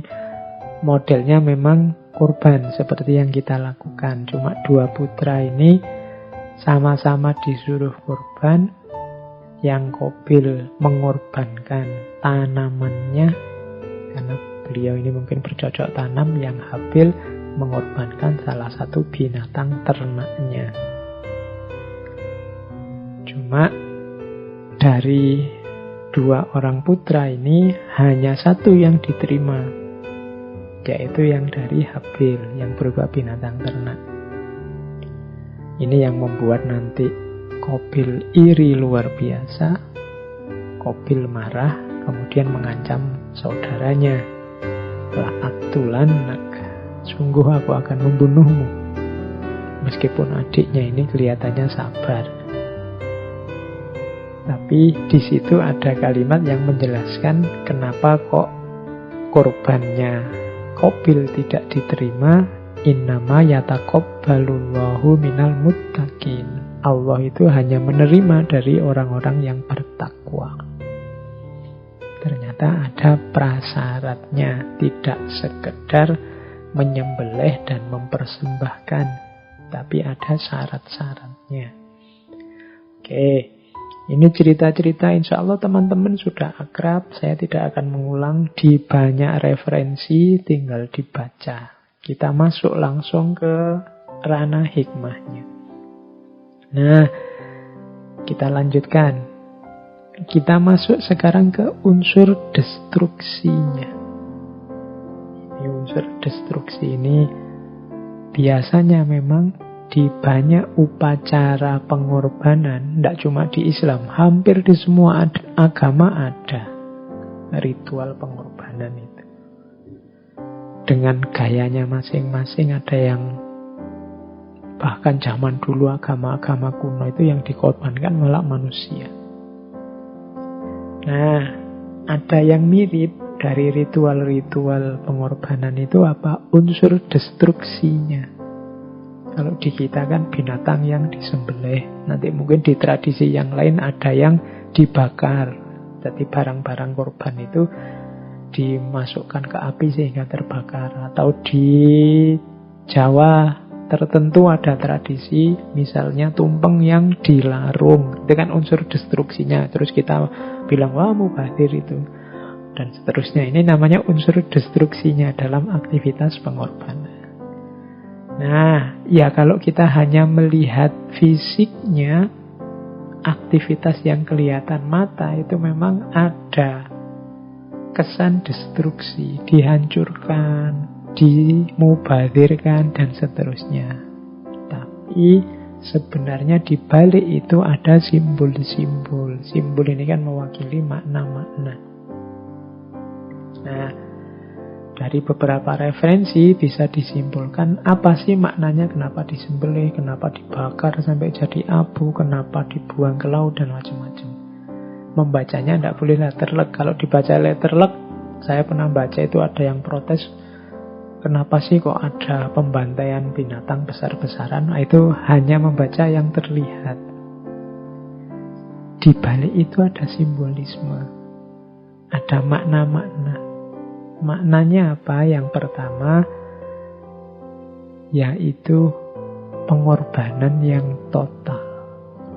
modelnya memang kurban seperti yang kita lakukan. Cuma dua putra ini sama-sama disuruh kurban, yang Qabil mengorbankan tanamannya, karena beliau ini mungkin bercocok tanam, yang Habil mengorbankan salah satu binatang ternaknya. Cuma dari dua orang putra ini hanya satu yang diterima, yaitu yang dari Habil, yang berupa binatang ternak. Ini yang membuat nanti Qabil iri luar biasa. Qabil marah, kemudian mengancam saudaranya, la aqtulannak, sungguh aku akan membunuhmu. Meskipun adiknya ini kelihatannya sabar, tapi di situ ada kalimat yang menjelaskan kenapa kok korbannya Qabil tidak diterima. Innama yataqabbalullahu minal muttaqin. Allah itu hanya menerima dari orang-orang yang bertakwa. Ternyata ada prasyaratnya, tidak sekedar menyembelih dan mempersembahkan, tapi ada syarat-syaratnya. Oke, ini cerita-cerita insya Allah teman-teman sudah akrab. Saya tidak akan mengulang, di banyak referensi, tinggal dibaca. Kita masuk langsung ke ranah hikmahnya. Nah, kita lanjutkan. Kita masuk sekarang ke unsur destruksinya. Ini unsur destruksi ini biasanya memang di banyak upacara pengorbanan, tidak cuma di Islam, hampir di semua agama ada ritual pengorbanan itu. Dengan gayanya masing-masing, ada yang bahkan zaman dulu agama-agama kuno itu yang dikorbankan malah manusia. Nah, ada yang mirip dari ritual-ritual pengorbanan itu apa? Unsur destruksinya. Kalau di kita kan binatang yang disembelih, nanti mungkin di tradisi yang lain ada yang dibakar. Jadi barang-barang korban itu dimasukkan ke api sehingga terbakar. Atau di Jawa tertentu ada tradisi misalnya tumpeng yang dilarung, itu kan unsur destruksinya. Terus kita bilang wah mubazir itu, dan seterusnya. Ini namanya unsur destruksinya dalam aktivitas pengorbanan. Nah, ya kalau kita hanya melihat fisiknya, aktivitas yang kelihatan mata itu memang ada kesan destruksi, dihancurkan, dimubazirkan, dan seterusnya. Tapi sebenarnya di balik itu ada simbol-simbol. Simbol ini kan mewakili makna-makna. Nah, dari beberapa referensi bisa disimpulkan apa sih maknanya, kenapa disembelih, kenapa dibakar sampai jadi abu, kenapa dibuang ke laut, dan macam-macam. Membacanya tidak boleh letterlek. Kalau dibaca letterlek, saya pernah baca itu ada yang protes, kenapa sih kok ada pembantaian binatang besar-besaran? Nah, itu hanya membaca yang terlihat. Di balik itu ada simbolisme, ada makna-makna. Maknanya apa? Yang pertama, yaitu pengorbanan yang total.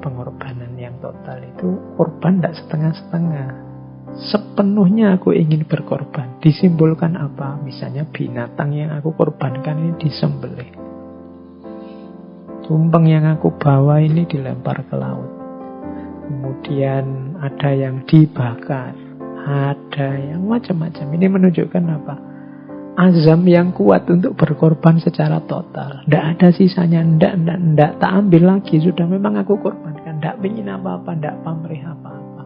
Pengorbanan yang total itu korban tidak setengah-setengah. Sepenuhnya aku ingin berkorban. Disimbolkan apa? Misalnya binatang yang aku korbankan ini disembelih. Tumpeng yang aku bawa ini dilempar ke laut. Kemudian ada yang dibakar, ada yang macam-macam. Ini menunjukkan apa? Azam yang kuat untuk berkorban secara total. Tidak ada sisanya, tidak tak ambil lagi. Sudah memang aku korbankan. Tidak ingin apa-apa, tidak pamrih apa-apa.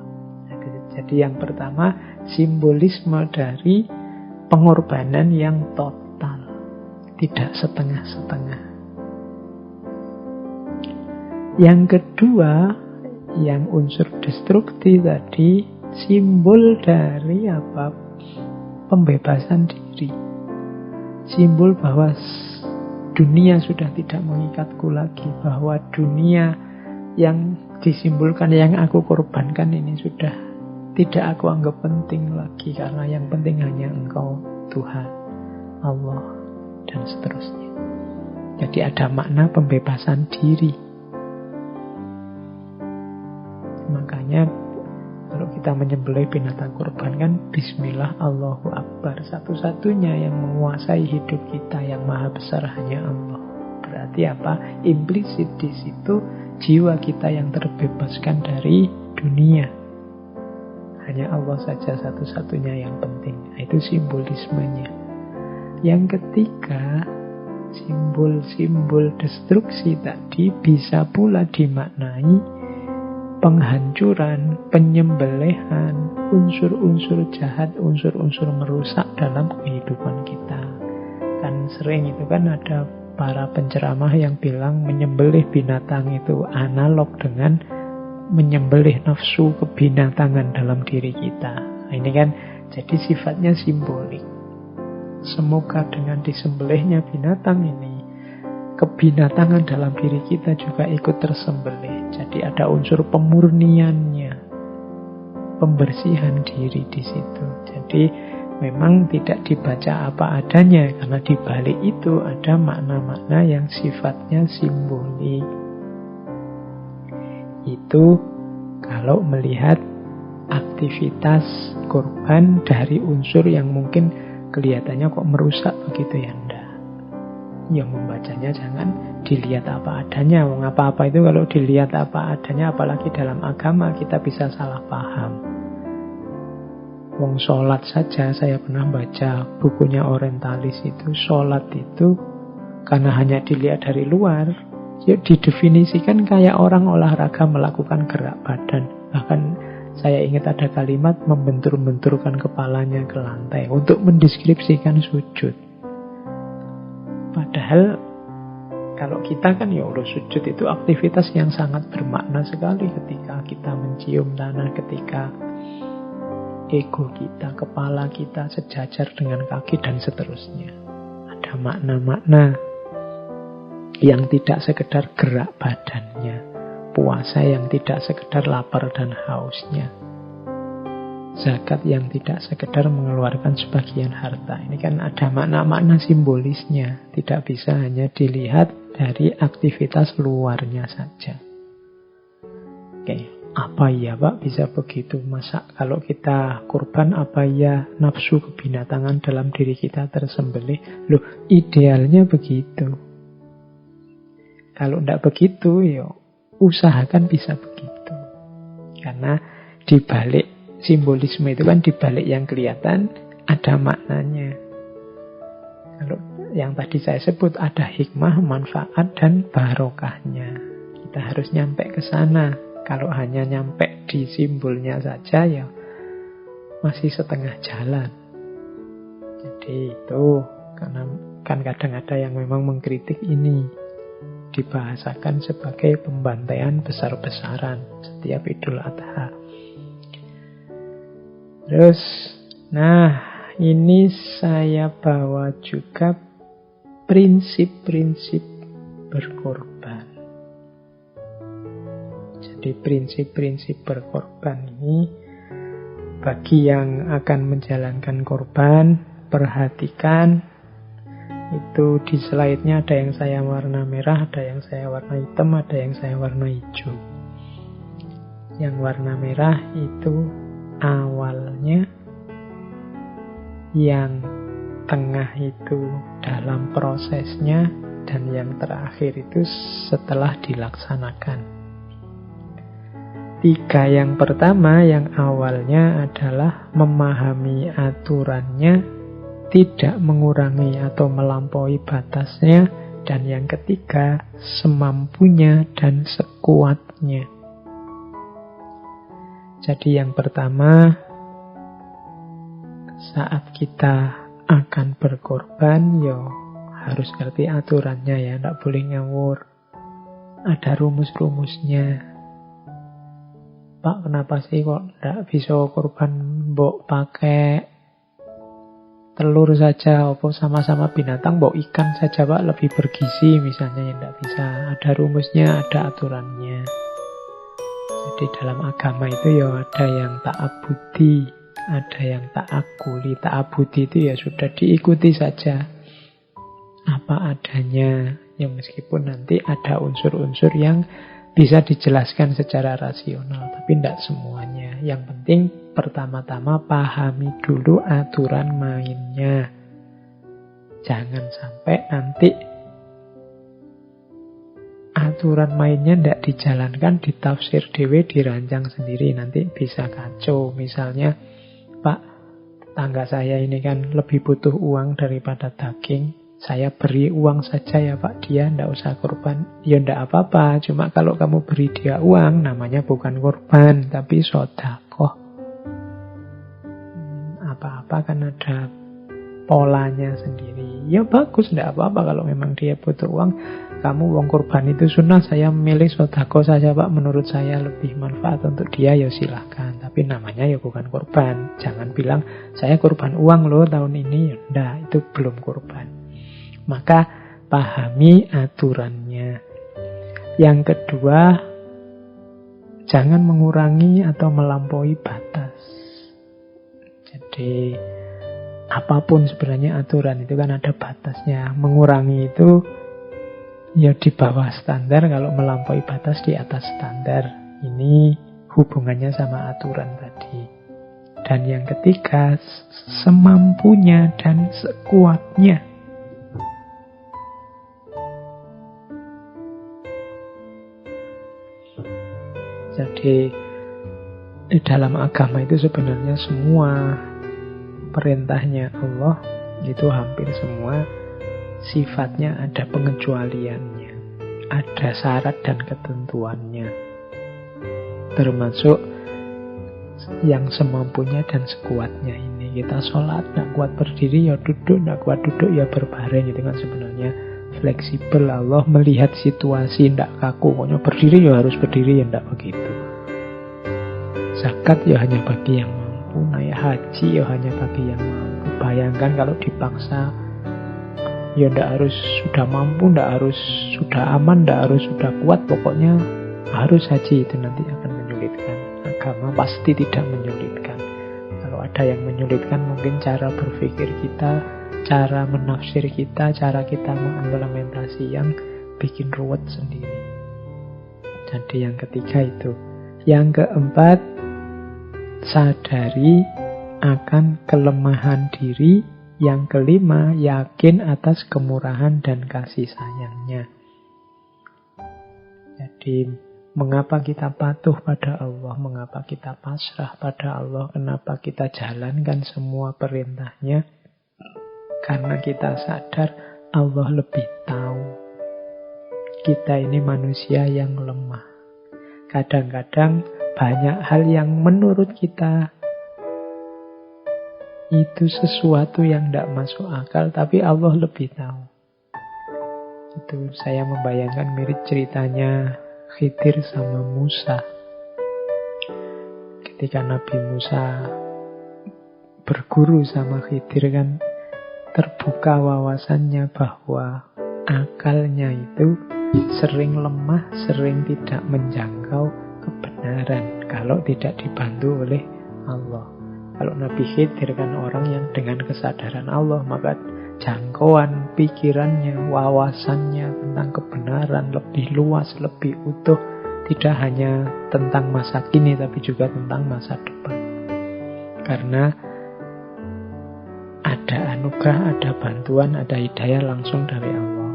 Jadi yang pertama, simbolisme dari pengorbanan yang total, tidak setengah-setengah. Yang kedua, yang unsur destruktif tadi, simbol dari apa? Pembebasan diri. Simbol bahwa dunia sudah tidak mengikatku lagi, bahwa dunia yang disimbolkan, yang aku korbankan ini sudah tidak aku anggap penting lagi, karena yang penting hanya Engkau, Tuhan, Allah, dan seterusnya. Jadi ada makna pembebasan diri. Makanya Kalau kita menyembelih binatang kurban kan bismillah Allahu Akbar. Satu-satunya yang menguasai hidup kita yang maha besar hanya Allah. Berarti apa? Implisit di situ jiwa kita yang terbebaskan dari dunia. Hanya Allah saja satu-satunya yang penting. Nah, itu simbolismenya. Yang ketiga, simbol-simbol destruksi tadi bisa pula dimaknai penghancuran, penyembelihan, unsur-unsur jahat, unsur-unsur merusak dalam kehidupan kita. Kan sering itu kan ada para penceramah yang bilang menyembelih binatang itu analog dengan menyembelih nafsu kebinatangan dalam diri kita. Nah, ini kan jadi sifatnya simbolik. Semoga dengan disembelihnya binatang ini, kebinatangan dalam diri kita juga ikut tersembelih. Jadi ada unsur pemurniannya, pembersihan diri di situ. Jadi memang tidak dibaca apa adanya, karena di balik itu ada makna-makna yang sifatnya simbolik. Itu kalau melihat aktivitas korban dari unsur yang mungkin kelihatannya kok merusak begitu ya, enggak. Yang membacanya jangan dilihat apa adanya. Wong apa-apa itu kalau dilihat apa adanya, apalagi dalam agama, kita bisa salah paham. Wong sholat saja, saya pernah baca bukunya orientalis itu, sholat itu karena hanya dilihat dari luar, ya didefinisikan kayak orang olahraga melakukan gerak badan. Bahkan saya ingat ada kalimat membentur-benturkan kepalanya ke lantai untuk mendeskripsikan sujud. Padahal kalau kita kan ya Allah, sujud itu aktivitas yang sangat bermakna sekali ketika kita mencium tanah, ketika ego kita, kepala kita sejajar dengan kaki dan seterusnya. Ada makna-makna yang tidak sekedar gerak badannya, puasa yang tidak sekedar lapar dan hausnya, zakat yang tidak sekedar mengeluarkan sebagian harta. Ini kan ada makna-makna simbolisnya, tidak bisa hanya dilihat dari aktivitas luarnya saja. Oke, apa ya Pak bisa begitu? Masa kalau kita kurban, apa ya nafsu kebinatangan dalam diri kita tersembelih? Loh, idealnya begitu. Kalau tidak begitu, ya usahakan bisa begitu. Karena di balik simbolisme itu kan, di balik yang kelihatan ada maknanya. Kalau yang tadi saya sebut ada hikmah, manfaat, dan barokahnya. Kita harus nyampe ke sana. Kalau hanya nyampe di simbolnya saja, ya masih setengah jalan. Jadi itu, karena kan kadang ada yang memang mengkritik ini, dibahasakan sebagai pembantaian besar-besaran setiap Idul Adha. Terus, nah ini saya bawa juga prinsip-prinsip berkorban. Jadi prinsip-prinsip berkorban ini bagi yang akan menjalankan korban, perhatikan. Itu di slide-nya ada yang saya warna merah, ada yang saya warna hitam, ada yang saya warna hijau. Yang warna merah itu awalnya, yang tengah itu dalam prosesnya, dan yang terakhir itu setelah dilaksanakan. 3 yang pertama, yang awalnya adalah memahami aturannya, tidak mengurangi atau melampaui batasnya, dan yang ketiga, semampunya dan sekuatnya. Jadi yang pertama, saat kita akan berkorban, ya harus ngerti aturannya ya, tidak boleh ngawur. Ada rumus-rumusnya. Pak, kenapa sih kok tidak bisa korban mbok pakai telur saja, apa sama-sama binatang, mbok ikan saja Pak, lebih bergizi misalnya, ya tidak bisa. Ada rumusnya, ada aturannya. Jadi dalam agama itu ya ada yang ta'abudi, ada yang ta'akuli. Ta'abudi itu ya sudah diikuti saja apa adanya, ya meskipun nanti ada unsur-unsur yang bisa dijelaskan secara rasional, tapi tidak semuanya. Yang penting pertama-tama pahami dulu aturan mainnya. Jangan sampai nanti aturan mainnya tidak dijalankan, ditafsir dewe, dirancang sendiri. Nanti bisa kacau. Misalnya, Pak, tetangga saya ini kan lebih butuh uang daripada daging. Saya beri uang saja ya Pak, dia tidak usah korban. Ya tidak apa-apa, cuma kalau kamu beri dia uang, namanya bukan korban, tapi sedekah. Apa-apa kan ada polanya sendiri. Ya bagus, tidak apa-apa kalau memang dia butuh uang. Kamu uang korban itu sunnah, saya milih sedekah saja Pak, menurut saya lebih manfaat untuk dia, ya silahkan. Tapi namanya ya bukan korban. Jangan bilang, saya korban uang loh tahun ini. Ya enggak, itu belum korban. Maka pahami aturannya. Yang kedua, jangan mengurangi atau melampaui batas. Jadi apapun sebenarnya aturan itu kan ada batasnya. Mengurangi itu ya di bawah standar, kalau melampaui batas di atas standar. Ini hubungannya sama aturan tadi. Dan yang ketiga, semampunya dan sekuatnya. Jadi di dalam agama itu sebenarnya semua perintahnya Allah itu hampir semua sifatnya ada pengecualiannya, ada syarat dan ketentuannya, termasuk yang semampunya dan sekuatnya ini. Kita sholat, tidak kuat berdiri ya duduk, tidak kuat duduk ya berbaring. Itu kan sebenarnya fleksibel. Allah melihat situasi, tidak kaku, pokoknya berdiri ya harus berdiri, ya tidak begitu. Zakat ya hanya bagi yang mampu, naik haji ya hanya bagi yang mampu. Bayangkan kalau dipaksa, ya tidak harus sudah mampu, tidak harus sudah aman, tidak harus sudah kuat, pokoknya harus haji. Itu nanti akan menyulitkan. Agama pasti tidak menyulitkan. Kalau ada yang menyulitkan, mungkin cara berpikir kita, cara menafsir kita, cara kita mengimplementasi yang bikin ruwet sendiri. Jadi yang ketiga itu. Yang keempat, sadari akan kelemahan diri. Yang kelima, yakin atas kemurahan dan kasih sayangnya. Jadi mengapa kita patuh pada Allah, mengapa kita pasrah pada Allah, kenapa kita jalankan semua perintahnya? Karena kita sadar Allah lebih tahu. Kita ini manusia yang lemah. Kadang-kadang banyak hal yang menurut kita itu sesuatu yang tidak masuk akal, tapi Allah lebih tahu. Itu saya membayangkan mirip ceritanya Khidir sama Musa. Ketika Nabi Musa berguru sama Khidir kan terbuka wawasannya bahwa akalnya itu sering lemah, sering tidak menjangkau kebenaran kalau tidak dibantu oleh Allah. Kalau Nabi Khidir kan orang yang dengan kesadaran Allah, maka jangkauan pikirannya, wawasannya tentang kebenaran lebih luas, lebih utuh. Tidak hanya tentang masa kini, tapi juga tentang masa depan. Karena ada anugerah, ada bantuan, ada hidayah langsung dari Allah.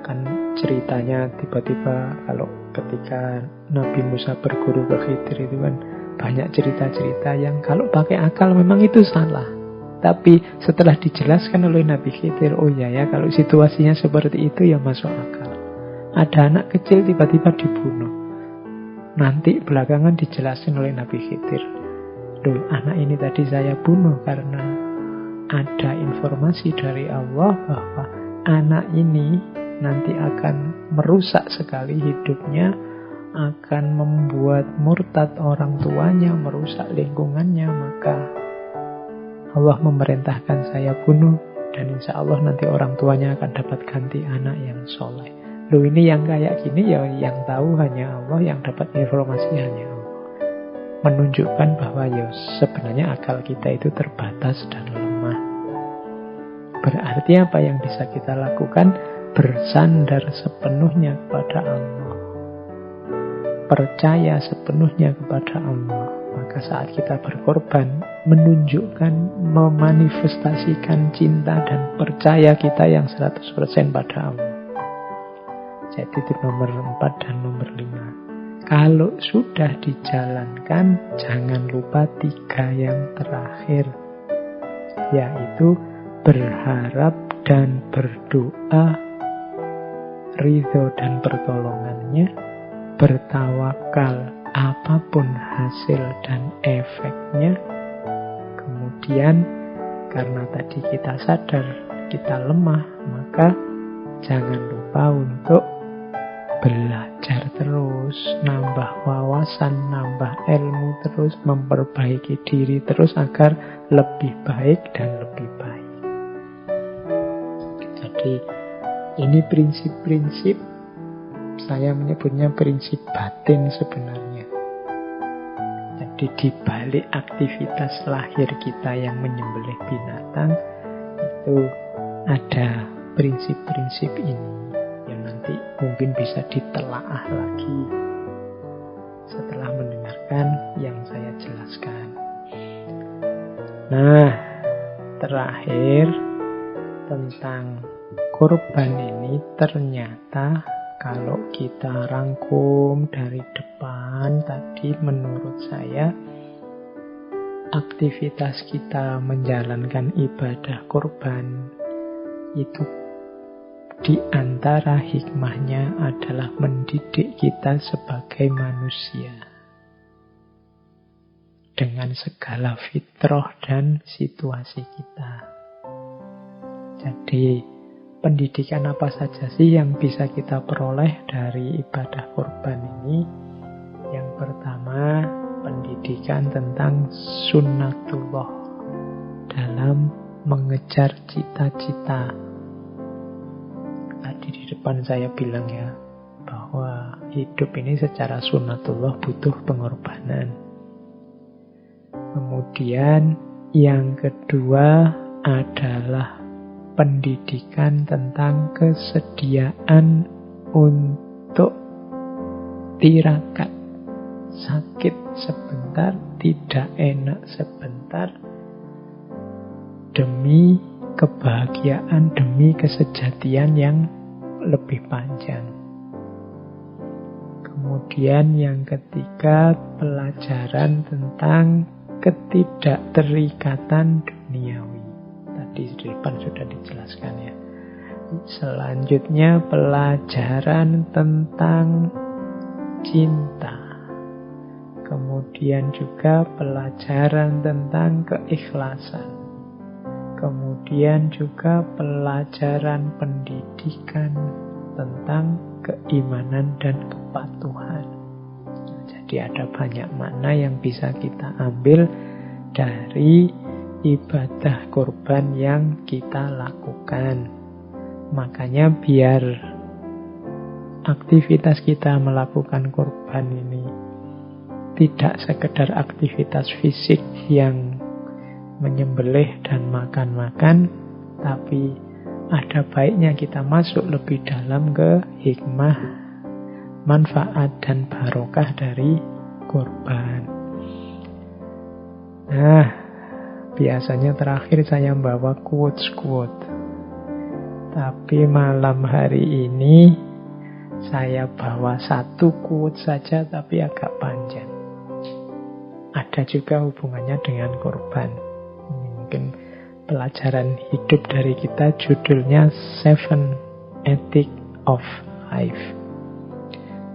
Kan ceritanya tiba-tiba kalau ketika Nabi Musa berguru ke Khidir itu kan banyak cerita-cerita yang kalau pakai akal memang itu salah. Tapi setelah dijelaskan oleh Nabi Khidir, oh ya kalau situasinya seperti itu ya masuk akal. Ada anak kecil tiba-tiba dibunuh. Nanti belakangan dijelaskan oleh Nabi Khidir, loh anak ini tadi saya bunuh karena ada informasi dari Allah bahwa anak ini nanti akan merusak sekali hidupnya, akan membuat murtad orang tuanya, merusak lingkungannya, maka Allah memerintahkan saya bunuh, dan insya Allah nanti orang tuanya akan dapat ganti anak yang soleh. Loh ini yang kayak gini ya yang tahu hanya Allah, yang dapat informasi hanya Allah. Menunjukkan bahwa ya sebenarnya akal kita itu terbatas dan lemah. Berarti apa yang bisa kita lakukan? Bersandar sepenuhnya kepada Allah. percaya sepenuhnya kepada Allah, maka saat kita berkorban, menunjukkan, memanifestasikan cinta dan percaya kita yang 100% pada Allah. Jadi itu nomor 4 dan nomor 5. Kalau sudah dijalankan, jangan lupa 3 yang terakhir, yaitu berharap dan berdoa, ridho dan pertolongannya, bertawakal apapun hasil dan efeknya. Kemudian karena tadi kita sadar kita lemah, maka jangan lupa untuk belajar terus, nambah wawasan, nambah ilmu terus, memperbaiki diri terus agar lebih baik dan lebih baik. Jadi ini prinsip-prinsip, saya menyebutnya prinsip batin sebenarnya. Jadi di balik aktivitas lahir kita yang menyembelih binatang, itu ada prinsip-prinsip ini yang nanti mungkin bisa ditelaah lagi setelah mendengarkan yang saya jelaskan. Nah, terakhir tentang korban ini, ternyata kalau kita rangkum dari depan tadi, menurut saya aktivitas kita menjalankan ibadah korban itu di antara hikmahnya adalah mendidik kita sebagai manusia dengan segala fitrah dan situasi kita. Jadi pendidikan apa saja sih yang bisa kita peroleh dari ibadah korban ini? Yang pertama, pendidikan tentang sunnatullah dalam mengejar cita-cita. Tadi di depan saya bilang ya, bahwa hidup ini secara sunnatullah butuh pengorbanan. Kemudian yang kedua adalah pendidikan tentang kesediaan untuk tirakat. Sakit sebentar, tidak enak sebentar, demi kebahagiaan, demi kesejatian yang lebih panjang. Kemudian yang ketiga, pelajaran tentang ketidakterikatan duniawi. Tadi di depan sudah dijelaskan ya. Selanjutnya pelajaran tentang cinta. Kemudian juga pelajaran tentang keikhlasan. Kemudian juga pelajaran pendidikan tentang keimanan dan kepatuhan. Jadi ada banyak makna yang bisa kita ambil dari ibadah korban yang kita lakukan. Makanya biar aktivitas kita melakukan korban ini tidak sekedar aktivitas fisik yang menyembelih dan makan-makan, tapi ada baiknya kita masuk lebih dalam ke hikmah, manfaat dan barokah dari korban. Nah, biasanya terakhir saya membawa quotes-quotes. Tapi malam hari ini saya bawa satu quote saja tapi agak panjang. Ada juga hubungannya dengan korban. Ini mungkin pelajaran hidup dari kita, judulnya 7 Ethics of Life.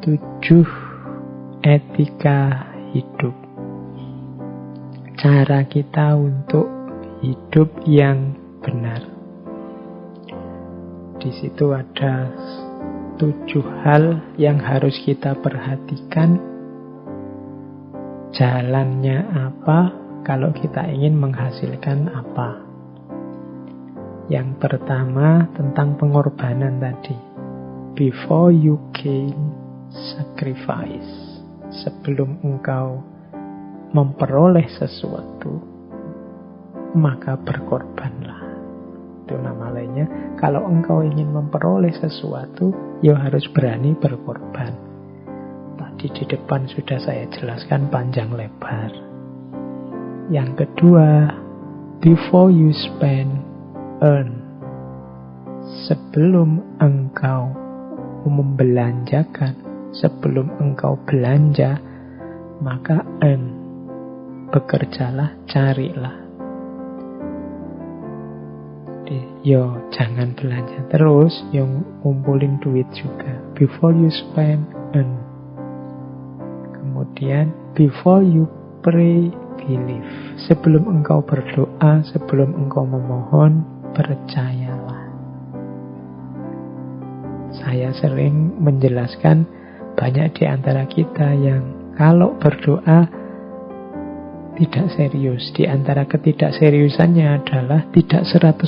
7 etika hidup. Cara kita untuk hidup yang benar. Di situ ada 7 hal yang harus kita perhatikan. Jalannya apa kalau kita ingin menghasilkan apa. Yang pertama tentang pengorbanan tadi. Before you can sacrifice. Sebelum engkau memperoleh sesuatu, maka berkorbanlah. Itu nama lainnya. Kalau engkau ingin memperoleh sesuatu, ya harus berani berkorban. Tadi di depan sudah saya jelaskan panjang lebar. Yang kedua, before you spend, earn. Sebelum engkau membelanjakan, sebelum engkau belanja, maka earn. Bekerjalah, carilah. Yo, jangan belanja terus, yang ngumpulin duit juga. Before you spend, earn. Kemudian, before you pray, believe. Sebelum engkau berdoa, sebelum engkau memohon, percayalah. Saya sering menjelaskan banyak di antara kita yang kalau berdoa tidak serius. Di antara ketidakseriusannya adalah tidak 100%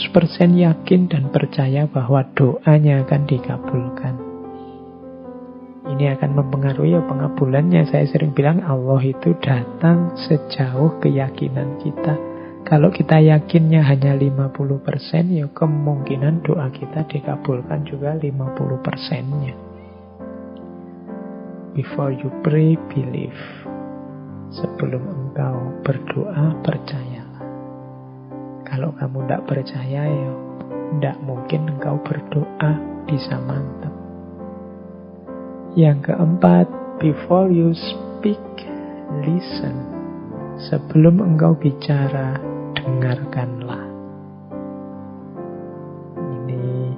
yakin dan percaya bahwa doanya akan dikabulkan. Ini akan mempengaruhi pengabulannya. Saya sering bilang Allah itu datang sejauh keyakinan kita. Kalau kita yakinnya hanya 50%, ya kemungkinan doa kita dikabulkan juga 50%-nya. Before you pray, believe. Sebelum engkau berdoa, percayalah. Kalau kamu tidak percaya, ya tidak mungkin engkau berdoa bisa mantap. Yang keempat, before you speak, listen. Sebelum engkau bicara, dengarkanlah. Ini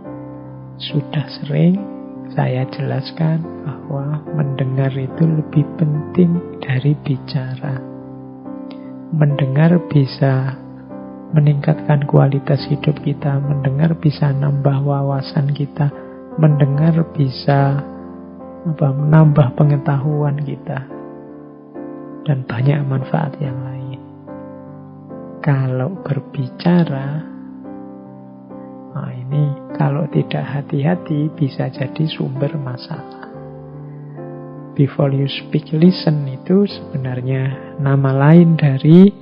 sudah sering saya jelaskan bahwa mendengar itu lebih penting dari bicara. Mendengar bisa meningkatkan kualitas hidup kita, mendengar bisa nambah wawasan kita, mendengar bisa menambah pengetahuan kita, dan banyak manfaat yang lain. Kalau berbicara, ini kalau tidak hati-hati bisa jadi sumber masalah. Before you speak, listen itu sebenarnya nama lain dari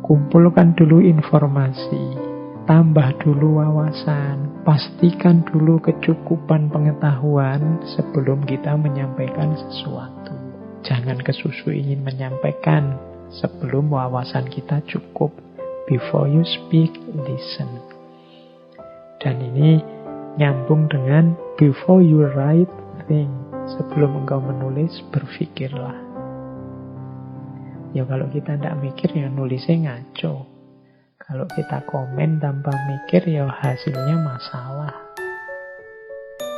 kumpulkan dulu informasi, tambah dulu wawasan, pastikan dulu kecukupan pengetahuan sebelum kita menyampaikan sesuatu. Jangan kesusu ingin menyampaikan sebelum wawasan kita cukup. Before you speak, listen. Dan ini nyambung dengan before you write, think. Sebelum engkau menulis, berpikirlah. Ya kalau kita tidak mikir, ya nulisnya ngaco. Kalau kita komen tanpa mikir, ya hasilnya masalah.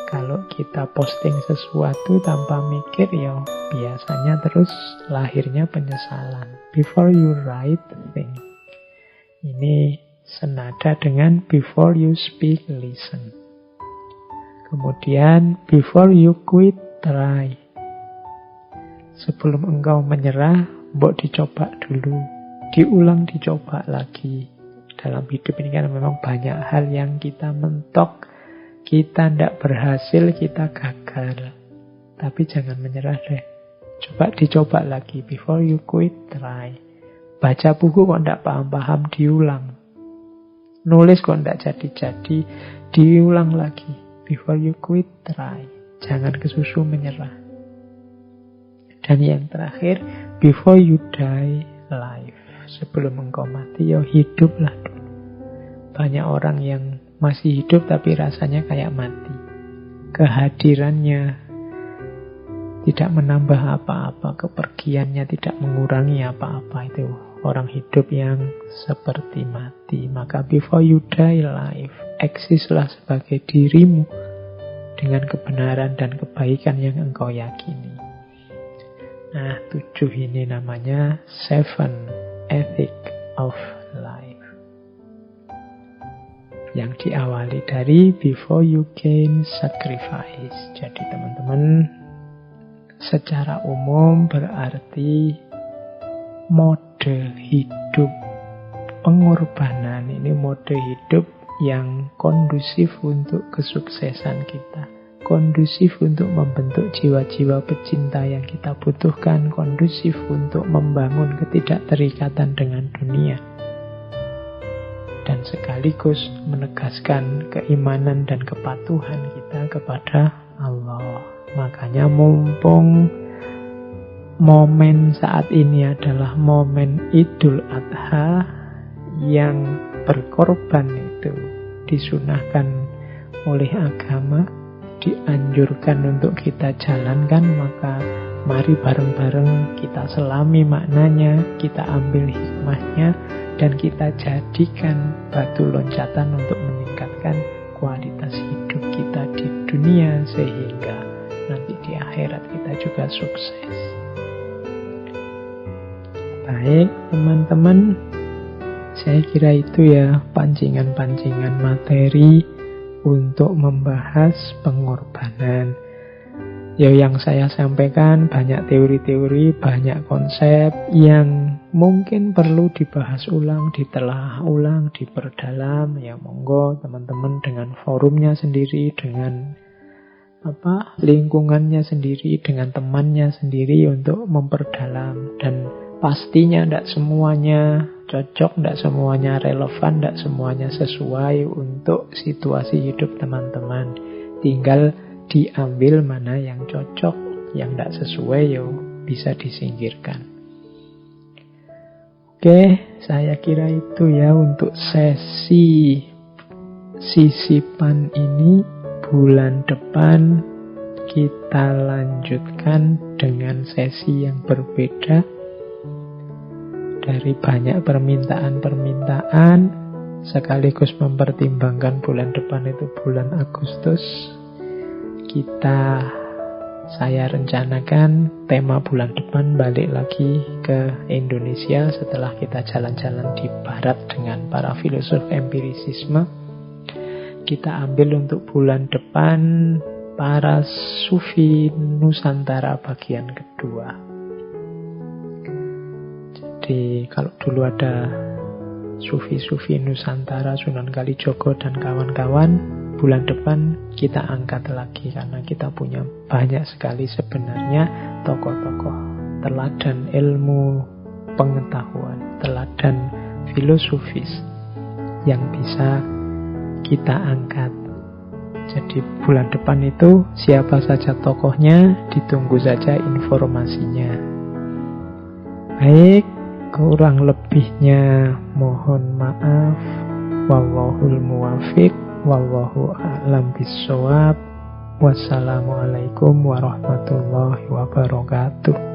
Kalau kita posting sesuatu tanpa mikir, ya biasanya terus lahirnya penyesalan. Before you write, think. Ini senada dengan before you speak, listen. Kemudian before you quit, try. Sebelum engkau menyerah, mbok dicoba dulu. Diulang, dicoba lagi. Dalam hidup ini kan memang banyak hal yang kita mentok, kita tidak berhasil, kita gagal. Tapi jangan menyerah deh. Coba dicoba lagi. Before you quit, try. Baca buku kok tidak paham-paham, diulang. Nulis kok tidak jadi-jadi, diulang lagi. Before you quit, try. Jangan kesusu menyerah. Dan yang terakhir, before you die, live. Sebelum engkau mati, ya hiduplah dulu. Banyak orang yang masih hidup tapi rasanya kayak mati. Kehadirannya tidak menambah apa-apa, kepergiannya tidak mengurangi apa-apa. Itu orang hidup yang seperti mati. Maka before you die, live. Eksislah sebagai dirimu dengan kebenaran dan kebaikan yang engkau yakini. Nah, 7 ini namanya 7 Ethic of Life. Yang diawali dari before you gain, sacrifice. Jadi teman-teman, secara umum berarti mode hidup pengorbanan. Ini mode hidup yang kondusif untuk kesuksesan kita, kondusif untuk membentuk jiwa-jiwa pecinta yang kita butuhkan, kondusif untuk membangun ketidakterikatan dengan dunia, dan sekaligus menegaskan keimanan dan kepatuhan kita kepada Allah. Makanya mumpung momen saat ini adalah momen Idul Adha yang berkorban itu disunahkan oleh agama, dianjurkan untuk kita jalankan, maka mari bareng-bareng kita selami maknanya, kita ambil hikmahnya, dan kita jadikan batu loncatan untuk meningkatkan kualitas hidup kita di dunia, sehingga nanti di akhirat kita juga sukses. Baik teman-teman, saya kira itu ya pancingan-pancingan materi untuk membahas pengorbanan. Ya, yang saya sampaikan banyak teori-teori, banyak konsep yang mungkin perlu dibahas ulang, ditelaah ulang, diperdalam. Ya monggo teman-teman dengan forumnya sendiri, dengan lingkungannya sendiri, dengan temannya sendiri untuk memperdalam. Dan pastinya tidak semuanya cocok, tidak semuanya relevan, tidak semuanya sesuai untuk situasi hidup teman-teman. Tinggal diambil mana yang cocok, yang tidak sesuai bisa disingkirkan. Oke, saya kira itu ya untuk sesi sisipan ini. Bulan depan kita lanjutkan dengan sesi yang berbeda. Dari banyak permintaan-permintaan, sekaligus mempertimbangkan bulan depan itu bulan Agustus, saya rencanakan tema bulan depan balik lagi ke Indonesia setelah kita jalan-jalan di barat dengan para filosof empirisisme. Kita ambil untuk bulan depan para sufi Nusantara bagian kedua. Jadi kalau dulu ada sufi-sufi Nusantara, Sunan Kalijogo dan kawan-kawan, bulan depan kita angkat lagi karena kita punya banyak sekali sebenarnya tokoh-tokoh teladan ilmu pengetahuan, teladan filosofis yang bisa kita angkat. Jadi bulan depan itu siapa saja tokohnya, ditunggu saja informasinya. Baik, kurang lebihnya mohon maaf. Wallahul muwafiq, wallahu a'lam bissawab. Wassalamualaikum warahmatullahi wabarakatuh.